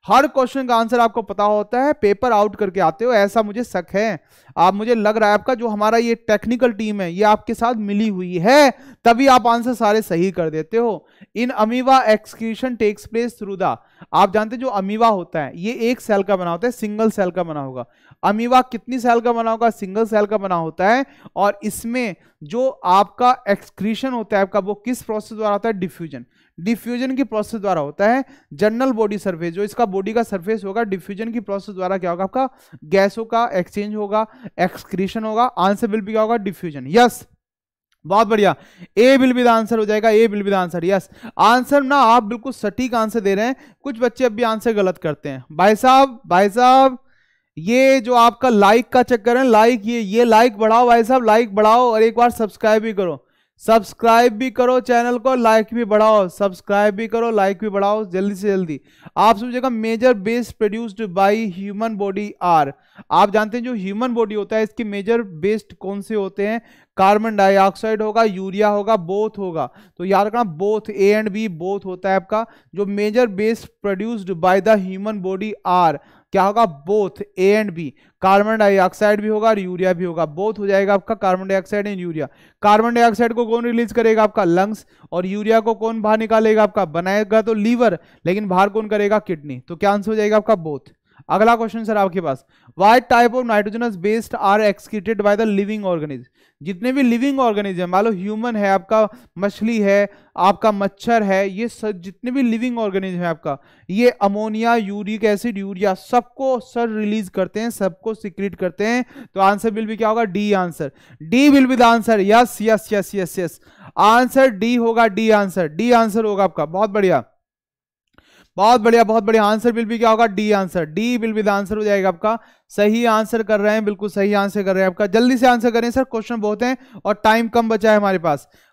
हर क्वेश्चन का आंसर आपको पता होता है, पेपर आउट करके आते हो, ऐसा मुझे शक है। आप, मुझे लग रहा है आपका जो हमारा ये टेक्निकल टीम है ये आपके साथ मिली हुई है, तभी आप आंसर सारे सही कर देते हो। In amoeba excretion takes place through the, आप जानते हैं जो अमीबा होता है ये एक सेल का बना होता है, सिंगल सेल का बना होगा। अमीबा कितनी सेल का बना होगा, सिंगल सेल का बना होता है, और इसमें जो आपका एक्सक्रीशन होता है आपका वो किस प्रोसेस द्वारा होता है, डिफ्यूजन की प्रोसेस द्वारा होता है। जनरल बॉडी सरफेस, जो इसका बॉडी का सरफेस होगा, डिफ्यूजन की प्रोसेस द्वारा क्या होगा आपका, गैसों का एक्सचेंज होगा, एक्सक्रीशन होगा। आंसर विल बी क्या होगा, डिफ्यूजन। यस, बहुत बढ़िया, A will be the answer हो जाएगा, A will be the answer. Yes, answer ना आप बिल्कुल सटीक आंसर दे रहे हैं, कुछ बच्चे अब भी आंसर गलत करते हैं। भाई साहब ये जो आपका लाइक का चक्कर है, लाइक, ये लाइक बढ़ाओ भाई साहब, लाइक बढ़ाओ, और एक बार सब्सक्राइब भी करो, चैनल को, लाइक भी बढ़ाओ, सब्सक्राइब भी करो, लाइक भी बढ़ाओ, जल्दी से जल्दी। आप समझेगा major base produced by human body are, आप जानते हैं जो ह्यूमन बॉडी होता है इसके मेजर बेस्ड कौन से होते हैं, कार्बन डाइऑक्साइड होगा, यूरिया होगा, बोथ होगा। तो याद रखना both, A and B both होता है आपका। जो major base produced by the human body are, क्या होगा, both, A and B, carbon dioxide भी होगा और यूरिया भी होगा, बोथ हो जाएगा आपका, carbon dioxide and urea. Carbon dioxide को कौन रिलीज करेगा आपका, लंग्स, और यूरिया को कौन बाहर निकालेगा आपका, बनाएगा तो लीवर, लेकिन बाहर कौन करेगा, किडनी। तो क्या आंसर हो जाएगा आपका, बोथ। अगला क्वेश्चन सर आपके पास, what type of nitrogenous based are excreted by the living organism. जितने भी लिविंग ऑर्गेनिज्म, मान लो ह्यूमन है आपका, मछली है आपका, मच्छर है, ये सब जितने भी लिविंग ऑर्गेनिज्म है आपका, ये अमोनिया, यूरिक एसिड, यूरिया सबको सर रिलीज करते हैं, सबको सिक्रीट करते हैं। तो आंसर विल भी क्या होगा, D answer, D will be the answer. Yes yes yes yes yes, answer D होगा, डी आंसर, डी आंसर होगा आपका। बहुत बढ़िया, बहुत बढ़िया, बहुत बढ़िया, आंसर विल बी क्या होगा, D answer, D will be the answer हो जाएगा आपका। सही आंसर कर रहे हैं, बिल्कुल सही आंसर कर रहे हैं आपका। जल्दी से आंसर करें सर, क्वेश्चन बहुत हैं और टाइम कम बचा है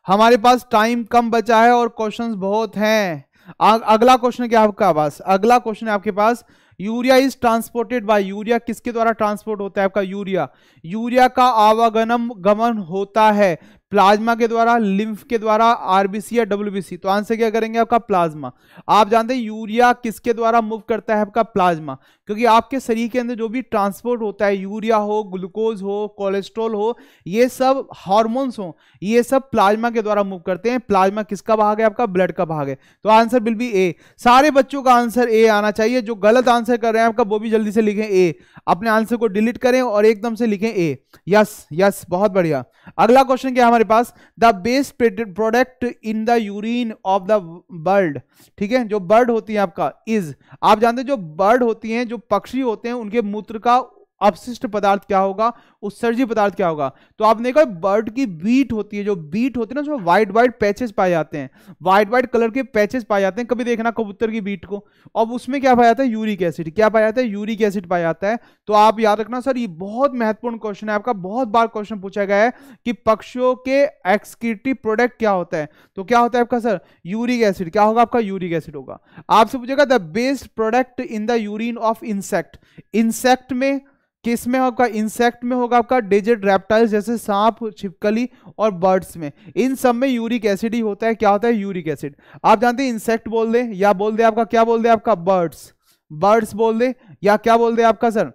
हमारे पास टाइम कम बचा है और क्वेश्चंस बहुत हैं। अगला क्वेश्चन क्या आपका पास, अगला क्वेश्चन है आपके पास, urea is transported by, urea किसके द्वारा ट्रांसपोर्ट होता है आपका, यूरिया, यूरिया का आवागमन गमन होता है प्लाज्मा के द्वारा, लिम्फ के द्वारा, आरबीसी या डब्ल्यूबीसी, तो आंसर क्या करेंगे आपका प्लाज्मा। आप जानते हैं यूरिया किसके द्वारा मूव करता है आपका, प्लाज्मा, क्योंकि आपके शरीर के अंदर जो भी ट्रांसपोर्ट होता है, यूरिया हो, ग्लूकोज हो, कोलेस्ट्रॉल हो, ये सब हार्मोन्स हो, ये सब प्लाज्मा के द्वारा मूव करते हैं। प्लाज्मा किसका भाग है आपका, ब्लड का भाग है, तो आंसर विल बी ए। सारे बच्चों का आंसर ए आना चाहिए, जो गलत आंसर कर रहे हैं आपका वो भी जल्दी से लिखें ए, अपने आंसर को डिलीट करें और एकदम से लिखें ए। यस यस, बहुत बढ़िया। अगला क्वेश्चन क्या है हमारे पास, the best product in the urine of the bird, ठीक है, जो बर्ड होती है आपका इज, आप जानते हैं जो बर्ड होती हैं, जो पक्षी होते हैं, उनके मूत्र का अपशिष्ट पदार्थ क्या होगा, उत्सर्जी पदार्थ क्या होगा, तो आपने देखा बर्ड की बीट होती है, जो बीट होती है ना, उसमें व्हाइट व्हाइट पैचेस पाए जाते हैं, व्हाइट व्हाइट कलर के पैचेस पाए जाते हैं, कभी देखना कबूतर की बीट को, और उसमें क्या पाया जाता है, यूरिक एसिड, क्या पाया जाता है, यूरिक एसिड पाया जाता है। तो आप याद रखना सर, ये बहुत महत्वपूर्ण क्वेश्चन है आपका, बहुत बार क्वेश्चन पूछा गया है कि पक्षियों के एक्सक्रीटिव प्रोडक्ट क्या होता है, तो क्या होता है आपका सर, यूरिक एसिड, क्या होगा आपका, यूरिक एसिड होगा। आपसे पूछेगा the best product in the urine of insect, insect में किस में होगा, इंसेक्ट में होगा आपका डेजर्ट रेप्टाइल्स, जैसे सांप, छिपकली और बर्ड्स में, इन सब में यूरिक एसिड ही होता है, क्या होता है, यूरिक एसिड। आप जानते हैं इंसेक्ट बोल दे या बोल दे आपका, क्या बोल दे आपका, बर्ड्स, बर्ड्स बोल दे या क्या बोल दे आपका सर,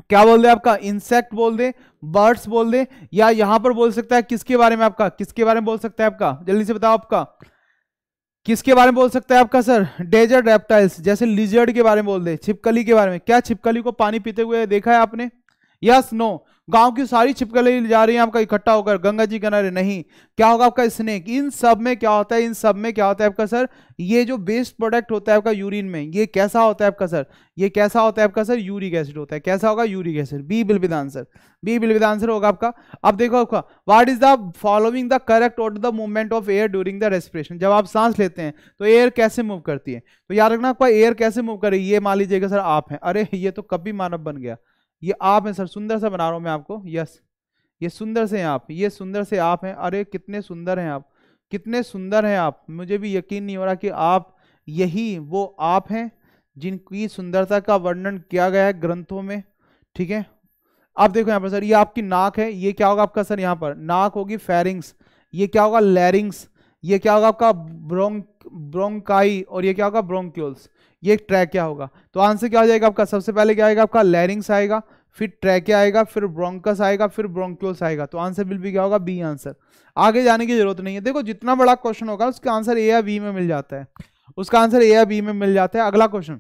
क्या बोल दे आपका, इंसेक्ट बोल दे, बर्ड्स बोल दे, या यहां पर बोल सकता है किसके बारे में आपका, किसके बारे में बोल सकता है आपका, जल्दी से बताओ आपका, किसके बारे में बोल सकता है आपका सर, डेजर्ट रेप्टाइल्स, जैसे लिजर्ड के बारे में बोल दे, छिपकली के बारे में, क्या छिपकली को पानी पीते हुए देखा है आपने, यस नो, गांव की सारी छिपकली जा रही है आपका इकट्ठा होकर गंगा जी किनारे, नहीं, क्या होगा आपका स्नेक। इन सब में क्या होता है, इन सब में क्या होता है आपका सर, ये जो बेस्ट प्रोडक्ट होता है आपका यूरिन में, ये कैसा होता है आपका सर, ये कैसा होता है आपका सर, यूरिक एसिड होता है, कैसा होगा, uric acid. B will be the answer, B will be the answer होगा आपका। अब देखो आपका, what is the following the correct order the movement of air during the respiration, जब आप सांस लेते हैं तो एयर कैसे मूव करती है, तो याद रखना आपका एयर कैसे मूव करे, ये मान लीजिएगा सर आप हैं, अरे ये तो कभी मानव बन गया, ये आप हैं सर, सुंदर सा बना रहा हूं मैं आपको, यस, ये सुंदर से हैं आप, ये सुंदर से आप हैं, अरे कितने सुंदर हैं आप, कितने सुंदर हैं आप, मुझे भी यकीन नहीं हो रहा कि आप यही वो आप हैं जिनकी सुंदरता का वर्णन किया गया है ग्रंथों में, ठीक है। अब देखो यहाँ पर सर, ये आपकी नाक है, ये क्या होगा आपका सर, यहाँ पर नाक होगी फेरिंग्स, ये क्या होगा लैरिंग्स, ये क्या होगा आपका ब्रोंकाई, और ये क्या होगा ब्रोंक्यूल्स, ये ट्रैक क्या होगा, तो आंसर क्या हो जाएगा आपका, सबसे पहले क्या आएगा आपका लैरिंग्स आएगा, फिर ट्रैकिया आएगा, फिर ब्रोंकस आएगा, फिर ब्रोंक्यूल्स आएगा, तो आंसर बिल भी क्या होगा, बी आंसर। आगे जाने की जरूरत नहीं है, देखो जितना बड़ा क्वेश्चन होगा उसका आंसर ए या बी में मिल जाता है, उसका आंसर ए या बी में मिल जाता है। अगला क्वेश्चन,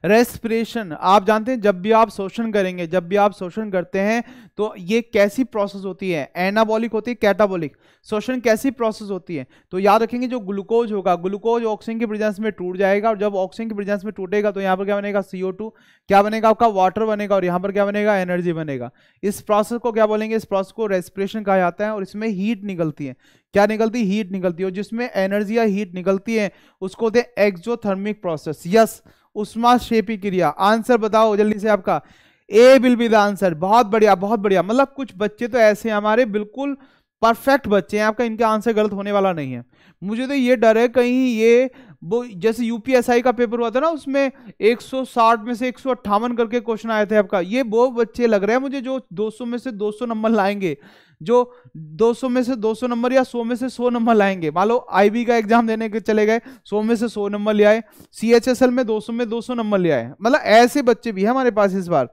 रेस्पिरेशन, आप जानते हैं जब भी आप शोषण करेंगे, जब भी आप शोषण करते हैं तो ये कैसी प्रोसेस होती है, एनाबॉलिक होती है, कैटाबॉलिक, शोषण कैसी प्रोसेस होती है, तो याद रखेंगे जो ग्लूकोज होगा, ग्लूकोज ऑक्सीजन के प्रेजेंस में टूट जाएगा, और जब ऑक्सीजन के प्रेजेंस में टूटेगा तो यहाँ पर क्या बनेगा, CO2, क्या बनेगा आपका वाटर बनेगा, और यहाँ पर क्या बनेगा, एनर्जी बनेगा। इस प्रोसेस को क्या बोलेंगे, इस प्रोसेस को रेस्पिरेशन कहा जाता है, और इसमें हीट निकलती है, क्या निकलती है, हीट निकलती है, और जिसमें एनर्जी या हीट निकलती है उसको होते हैं एक्सोथर्मिक प्रोसेस, यस, उष्माक्षेपी क्रिया। आंसर बताओ जल्दी से आपका, ए विल बी द आंसर। बहुत बढ़िया बहुत बढ़िया, मतलब कुछ बच्चे तो ऐसे हैं हमारे बिल्कुल परफेक्ट बच्चे हैं आपका, इनका आंसर गलत होने वाला नहीं है। मुझे तो ये डर है कहीं ये वो जैसे यूपीएसआई का पेपर हुआ था ना, उसमें 160 में से 158 करके क्वेश्चन आए थे आपका, ये वो बच्चे लग रहे हैं मुझे जो 200 में से 200 नंबर लाएंगे, जो 200 में से 200 नंबर या 100 में से 100 नंबर लाएंगे। मान लो आईबी का एग्जाम देने के चले गए, 100 में से 100 नंबर ले आए, सीएचएसएल में 200 नंबर ले आए, मतलब ऐसे बच्चे भी हैं हमारे पास इस बार।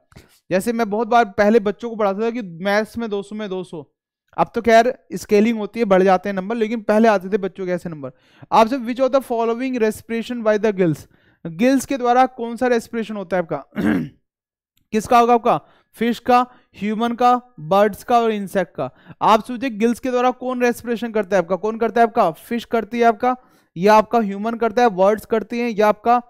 जैसे मैं बहुत बार पहले बच्चों को पढ़ाता था कि मैथ्स में 200, अब तो खैर स्केलिंग होती है, बढ़ जाते हैं नंबर, लेकिन पहले आते थे बच्चों के ऐसे नंबर। आपसे विच of the following respiration by the gills, gills के द्वारा कौन सा रेस्पिरेशन होता है आपका किसका होगा आपका, फिश का, ह्यूमन का, बर्ड्स का और इंसेक्ट का। आप सोचिए गिल्स के द्वारा कौन रेस्पिरेशन करता है आपका, कौन करता है आपका, फिश करती है आपका, या आपका ह्यूमन करता है, बर्ड्स करती हैं, या आपका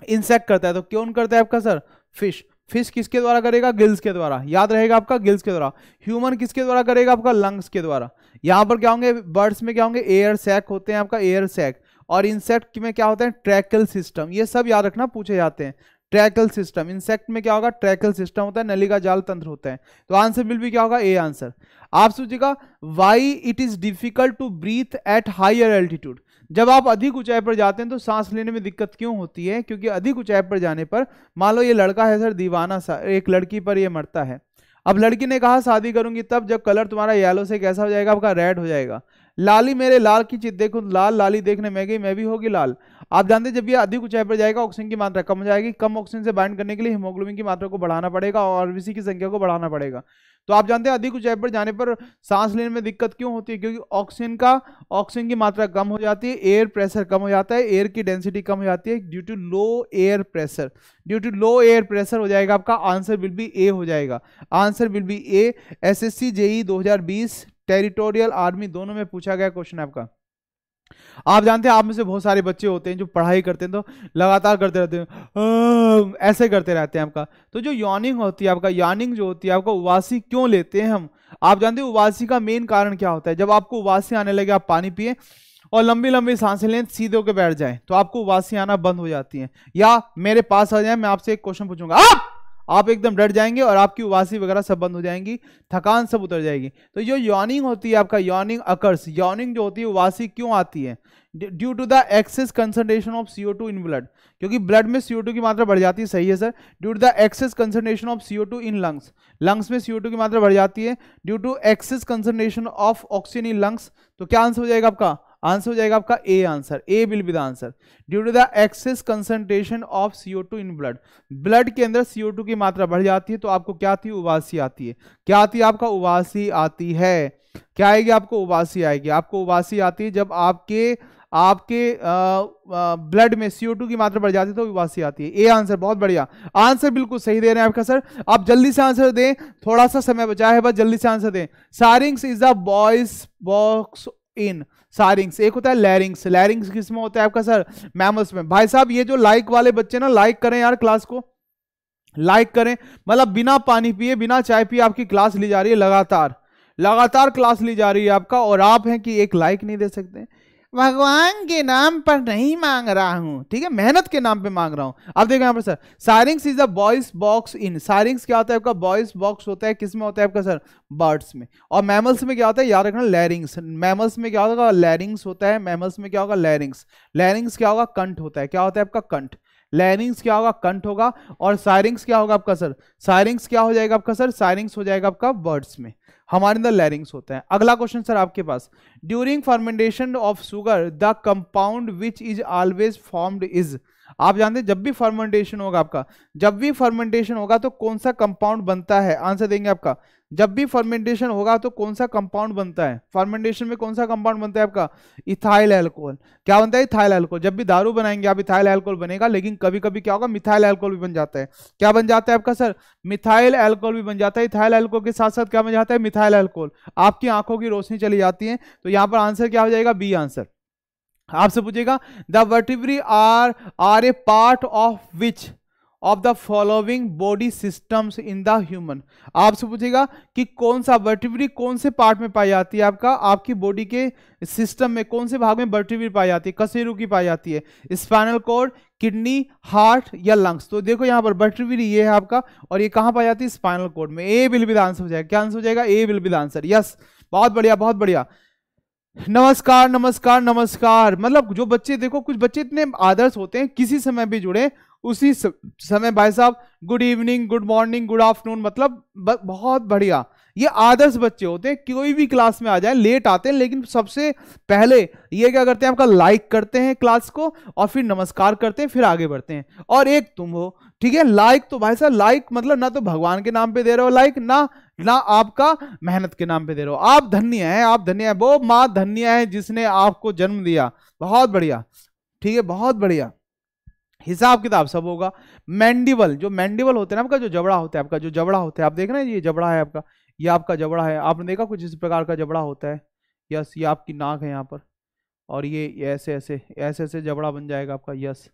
इंसेक्ट करता है, तो कौन करता है आपका सर, फिश। फिश किसके द्वारा करेगा, गिल्स के द्वारा, याद रहेगा आपका गिल्स के द्वारा। ह्यूमन किसके द्वारा करेगा आपका, लंग्स के द्वारा। यहां पर क्या होंगे, बर्ड्स में क्या होंगे, एयर सैक होते हैं आपका, एयर सैक, और इंसेक्ट में क्या होता है, ट्रैकल सिस्टम। ये सब याद रखना, पूछे जाते हैं। ट्रैकल सिस्टम, इंसेक्ट में क्या होगा, ट्रैकल सिस्टम होता है, नली का जाल तंत्र होता है। तो आंसर बिल भी क्या होगा, ए आंसर। आप सोचिएगा why it is difficult to breathe at higher altitude, जब आप अधिक ऊंचाई पर जाते हैं तो सांस लेने में दिक्कत क्यों होती है? क्योंकि अधिक ऊंचाई पर जाने पर, मान लो ये लड़का है सर दीवाना सा, एक लड़की पर ये मरता है। अब लड़की ने कहा शादी करूंगी तब, जब कलर तुम्हारा येलो से कैसा हो जाएगा आपका? रेड हो जाएगा। लाली मेरे लाल की चित देखो लाल, लाली देखने में गई मैं भी होगी लाल। आप जानते हैं जब ये अधिक ऊंचाई पर जाएगा ऑक्सीजन की मात्रा कम हो जाएगी, कम ऑक्सीजन से बाइंड करने के लिए हीमोग्लोबिन की मात्रा को बढ़ाना पड़ेगा और आरबीसी की संख्या को बढ़ाना पड़ेगा। तो आप जानते हैं अधिक ऊंचाई पर जाने पर सांस लेने में दिक्कत क्यों होती है? क्योंकि ऑक्सीजन की मात्रा कम हो जाती है, एयर प्रेशर कम हो जाता है, एयर की डेंसिटी कम हो जाती है due to low air pressure. Due to low air pressure हो जाएगा आपका, आंसर विल बी ए हो जाएगा, answer will be A. SSC JE 2020 territorial army दोनों में पूछा गया क्वेश्चन आपका। आप जानते हैं आप में से बहुत सारे बच्चे होते हैं जो पढ़ाई करते हैं तो लगातार करते रहते हैं, ऐसे करते रहते हैं आपका। तो जो यॉर्निंग होती है आपका, यॉर्निंग जो होती है आपका, उबासी क्यों लेते हैं हम? आप जानते हैं उबासी का मेन कारण क्या होता है? जब आपको उबासी आने लगे आप पानी पिए और लंबी लंबी सांसें लें, सीधे होकर बैठ जाएं तो आपको उबासी आना बंद हो जाती है। या मेरे पास आ जाए, मैं आपसे एक क्वेश्चन पूछूंगा, आप एकदम डर जाएंगे और आपकी उबासी वगैरह सब बंद हो जाएंगी, थकान सब उतर जाएगी। तो जो यॉर्निंग होती है आपका, यॉर्निंग अकर्स, यॉर्निंग जो होती है उबासी क्यों आती है? Due to the excess concentration of CO2 in blood, क्योंकि ब्लड में CO2 की मात्रा बढ़ जाती है। सही है sir. Due to the excess concentration of CO2 in lungs, lungs में CO2 की मात्रा बढ़ जाती है due to excess concentration of oxygen in lungs. तो क्या आंसर हो जाएगा आपका? आंसर हो जाएगा आपका A answer, A will be the answer. Due to the excess concentration of CO2 in blood, blood के अंदर CO2 की मात्रा बढ़ जाती है तो आपको क्या आती है? उबासी आती है। क्या आती है आपका? उबासी आती है। क्या आएगी आपको? उबासी आएगी। आपको उबासी आती है जब आपके ब्लड में CO2 की मात्रा बढ़ जाती है तो उबासी आती है। ए आंसर, बहुत बढ़िया, आंसर बिल्कुल सही दे रहे हैं आपका सर। आप जल्दी से आंसर दें, थोड़ा सा समय बचा है बस, जल्दी से आंसर दें। Syrinx is the voice box in, syrinx. एक होता है लैरिंग्स, लैरिंग्स किसमें होता है आपका सर? मैमल्स में। भाई साहब ये जो लाइक वाले बच्चे ना, लाइक करें यार, क्लास को लाइक करें। मतलब बिना पानी पिए बिना चाय पिए आपकी क्लास ली जा रही है, लगातार लगातार क्लास ली जा रही है आपका, और आप हैं कि एक लाइक नहीं दे सकते। भगवान के नाम पर नहीं मांग रहा हूं, ठीक है, मेहनत के नाम पे मांग रहा हूं। अब देखो यहां पर sir, syrinx is the voice box in, syrinx क्या होता है आपका? वॉइस बॉक्स होता है, किसमें होता है आपका सर? बर्ड्स में। और मैमल्स में क्या होता है? याद रखना, लैरिंग्स। मैमल्स में क्या होगा? लैरिंग्स होता है। मैमल्स में क्या होगा? लैरिंग्स। लैरिंग्स क्या होगा? कंठ होता है। क्या होता है आपका? कंठ। लैरिंग्स क्या होगा? कंठ होगा। और साइरिंग्स क्या होगा आपका सर? साइरिंग्स क्या हो जाएगा आपका सर? साइरिंग्स हो जाएगा आपका बर्ड्स में, हमारे अंदर लैरिंग्स होता है। अगला क्वेश्चन सर आपके पास, during fermentation of sugar the compound which is always formed is. आप जानते हैं जब भी फर्मेंटेशन होगा आपका, जब भी फर्मेंटेशन होगा तो कौन सा कंपाउंड बनता है? आंसर देंगे आपका, जब भी फर्मेंटेशन होगा तो कौन सा कंपाउंड बनता है? फर्मेंटेशन में कौन सा कंपाउंड बनता है आपका? Ethyl alcohol. क्या बनता है? Ethyl alcohol. जब भी दारू बनाएंगे आप इथाइल अल्कोहल बनेगा, लेकिन कभी कभी क्या होगा? मिथाइल अल्कोहल भी बन जाता है। क्या बन जाता है आपका सर? मिथाइल अल्कोहल भी बन जाता है। इथाइल अल्कोहल के साथ साथ क्या बन जाता है? Methyl alcohol. आपकी आंखों की रोशनी चली जाती है। तो यहां पर आंसर क्या हो जाएगा? B answer. आपसे पूछेगा the vertebrae are a part of which of the following body systems in the human. आपसे पूछेगा कि कौन सा वर्टिब्री कौन से पार्ट में पाई जाती है आपका? आपकी बॉडी के सिस्टम में कौन से भाग में वर्टिब्री पाई जाती है? कशेरू की पाई जाती है, स्पाइनल कॉर्ड, किडनी, हार्ट या लंग्स? तो देखो यहाँ पर वर्टिब्री ये है आपका, और ये कहाँ पाई जाती है? स्पाइनल कॉर्ड में। A will be the answer हो जाएगा। क्या आंसर हो जाएगा? A will be the answer. Yes, बहुत बढ़िया, बहुत बढ़िया। नमस्कार नमस्कार नमस्कार। मतलब जो बच्चे, देखो कुछ बच्चे इतने आदर्श होते हैं, किसी समय भी जुड़े उसी समय भाई साहब good evening, good morning, good afternoon, मतलब बहुत बढ़िया। ये आदर्श बच्चे होते हैं, कोई भी क्लास में आ जाए, लेट आते हैं लेकिन सबसे पहले ये क्या करते हैं आपका? लाइक करते हैं क्लास को, और फिर नमस्कार करते हैं, फिर आगे बढ़ते हैं। और एक तुम हो, ठीक है, लाइक तो भाई साहब, लाइक मतलब ना तो भगवान के नाम पे दे रहे हो लाइक, ना आपका मेहनत के नाम पे दे रहे हो। आप धन्य हैं, आप धन्य हैं, वो माँ धन्य है जिसने आपको जन्म दिया। बहुत बढ़िया, ठीक है, बहुत बढ़िया। हिसाब किताब सब होगा। मैंडिबल, जो मैंडिबल होते हैं ना आपका, जो जबड़ा होता है आपका, जो जबड़ा होता है, आप देख रहे हैं ये जबड़ा है आपका, ये आपका जबड़ा है। आपने देखा कुछ इस प्रकार का जबड़ा होता है? यस, ये आपकी नाक है यहाँ पर, और ये ऐसे ऐसे ऐसे ऐसे जबड़ा बन जाएगा आपका। यस,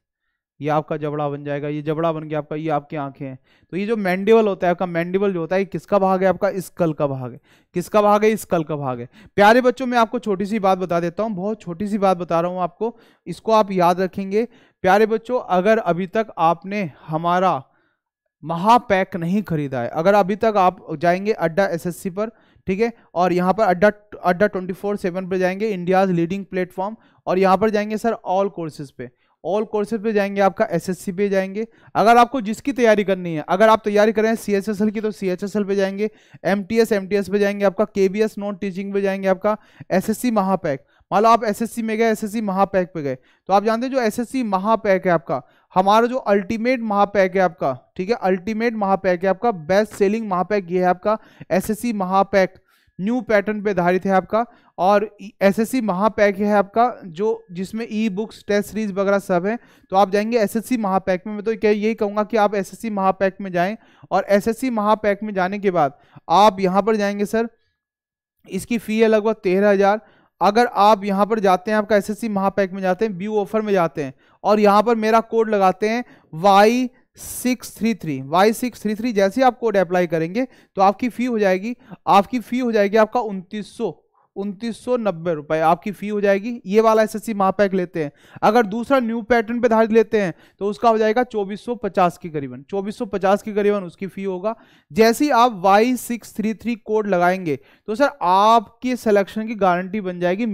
ये आपका जबड़ा बन जाएगा, ये जबड़ा बन गया आपका, ये आपकी आंखें हैं। तो ये जो मैंडिबल होता है आपका, मैंडिबल जो होता है, किसका भाग है आपका? स्कल का भाग है। किसका भाग है? स्कल का भाग है। प्यारे बच्चों, मैं आपको छोटी सी बात बता देता हूँ, बहुत छोटी सी बात बता रहा हूँ आपको, इसको आप याद रखेंगे। प्यारे बच्चों, अगर अभी तक आपने हमारा महापैक नहीं खरीदा है, अगर अभी तक आप जाएंगे अड्डा एसएससी पर, ठीक है, और यहाँ पर अड्डा 24/7 पर जाएंगे, इंडियाज लीडिंग प्लेटफॉर्म, और यहाँ पर जाएंगे सर ऑल कोर्सेज पे। ऑल कोर्सेज पे जाएंगे, आपका एसएससी पे जाएंगे। अगर आपको जिसकी तैयारी करनी है, अगर आप तैयारी कर रहे हैं सीएचएसएल की तो सीएचएसएल पे जाएंगे, एमटीएस पे जाएंगे, आपका केबीएस नॉन टीचिंग पे जाएंगे, आपका एसएससी महापैक। मान लो आप एसएससी में गए, एसएससी महापैक पे गए, तो आप जानते हैं जो एसएससी महापैक है आपका, हमारा जो अल्टीमेट महापैक है आपका, ठीक है, अल्टीमेट महापैक है आपका, बेस्ट सेलिंग महापैक ये है आपका एसएससी महापैक, न्यू पैटर्न पे आधारित है आपका। और एसएससी महापैक है आपका जो जिसमें ई बुक्स टेस्ट सीरीज वगैरह सब है, तो आप जाएंगे एसएससी महापैक में। मैं तो यही कहूंगा कि आप एसएससी महापैक में जाएं, और एसएससी महापैक में जाने के बाद आप यहां पर जाएंगे सर, इसकी फी है लगभग 13,000। अगर आप यहां पर जाते हैं, आपका एसएससी महापैक में जाते हैं, व्यू ऑफर में जाते हैं और यहां पर मेरा कोड लगाते हैं Y633, जैसे आप कोड अप्लाई करेंगे तो आपकी फी हो जाएगी आपका 2990 रुपए आपकी फी हो जाएगी। ये वाला एसएससी महापैक लेते हैं। अगर दूसरा न्यू पैटर्न पे आधारित लेते हैं तो उसका हो जाएगा 2450 के करीबन, 2450 के करीबन उसकी फी होगा। जैसे ही आप Y633 कोड लगाएंगे तो सर आपकी सिलेक्शन की गारंटी बन जाएगी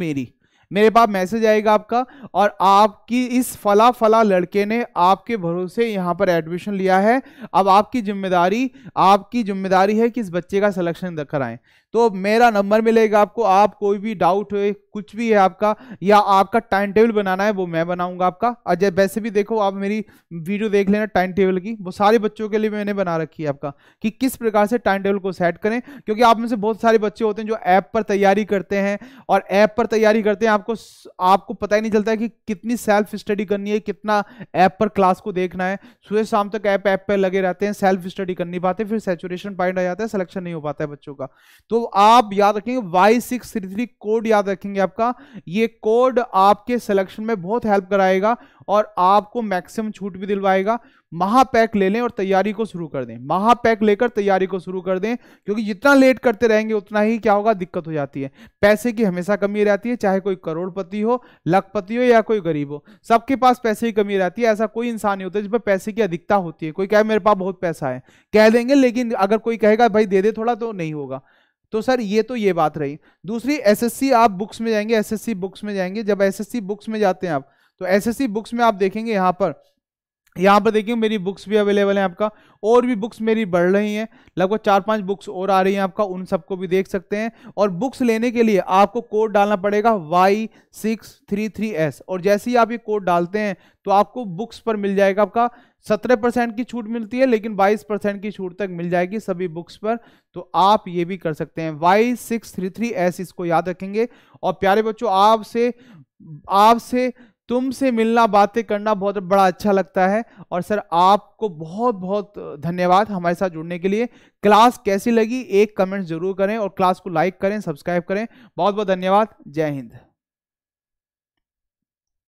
मेरे पास मैसेज आएगा आपका, और आपकी इस फला लड़के ने आपके भरोसे यहां पर एडमिशन लिया है। अब आपकी जिम्मेदारी है कि इस बच्चे का सिलेक्शन कराएं। तो मेरा नंबर मिलेगा आपको, आप कोई भी डाउट हो, कुछ भी है आपका, या आपका टाइम टेबल बनाना है वो मैं बनाऊंगा आपका। अजय वैसे भी देखो, आप मेरी वीडियो देख लेना टाइम टेबल की, वो सारे बच्चों के लिए मैंने बना रखी है आपका, कि किस प्रकार से टाइम टेबल को सेट करें। क्योंकि आप में से बहुत सारे बच्चे होते हैं जो ऐप पर तैयारी करते हैं, और ऐप पर तैयारी करते हैं आपको पता ही नहीं चलता है कि कितनी सेल्फ स्टडी करनी है, कितना ऐप पर क्लास को देखना है। सुबह शाम तक ऐप पर लगे रहते हैं, सेल्फ स्टडी कर नहीं पाते, फिर सैचुरेशन पॉइंट आ जाता है, सिलेक्शन नहीं हो पाता है बच्चों का। तो आप याद रखेंगे Y633 कोड याद रखेंगे आपका, ये कोड आपके सिलेक्शन में बहुत हेल्प कराएगा और आपको मैक्सिमम छूट भी दिलवाएगा। महापैक ले लें और तैयारी को शुरू कर दें, महापैक लेकर तैयारी को शुरू कर दें, क्योंकि जितना लेट करते रहेंगे उतना ही क्या होगा, दिक्कत हो जाती है। पैसे की हमेशा कमी रहती है, चाहे कोई करोड़पति हो, लखपति हो या कोई गरीब हो, सबके पास पैसे की कमी रहती है। ऐसा कोई इंसान नहीं होता जिस पर पैसे की अधिकता होती है। कोई कहे मेरे पास बहुत पैसा है, कह देंगे, लेकिन अगर कोई कहेगा भाई दे दे थोड़ा, तो नहीं होगा। तो सर ये बात रही। दूसरी, एसएससी आप बुक्स में जाएंगे, एसएससी बुक्स में जाएंगे। जब एसएससी बुक्स में जाते हैं आप, तो एसएससी बुक्स में आप देखेंगे यहाँ पर देखिए मेरी बुक्स भी अवेलेबल हैं आपका, और भी बुक्स मेरी बढ़ रही हैं, लगभग 4-5 बुक्स और आ रही हैं आपका, उन सबको भी देख सकते हैं। और बुक्स लेने के लिए आपको कोड डालना पड़ेगा Y633S, और जैसे ही आप ये कोड डालते हैं तो आपको बुक्स पर मिल जाएगा आपका 17% की छूट मिलती है, लेकिन 22% की छूट तक मिल जाएगी सभी बुक्स पर। तो आप ये भी कर सकते हैं, Y633S, इसको याद रखेंगे। और प्यारे बच्चों, आपसे तुमसे मिलना, बातें करना बहुत बड़ा अच्छा लगता है। और सर आपको बहुत बहुत धन्यवाद हमारे साथ जुड़ने के लिए। क्लास कैसी लगी एक कमेंट जरूर करें, और क्लास को लाइक करें, सब्सक्राइब करें। बहुत बहुत धन्यवाद। जय हिंद।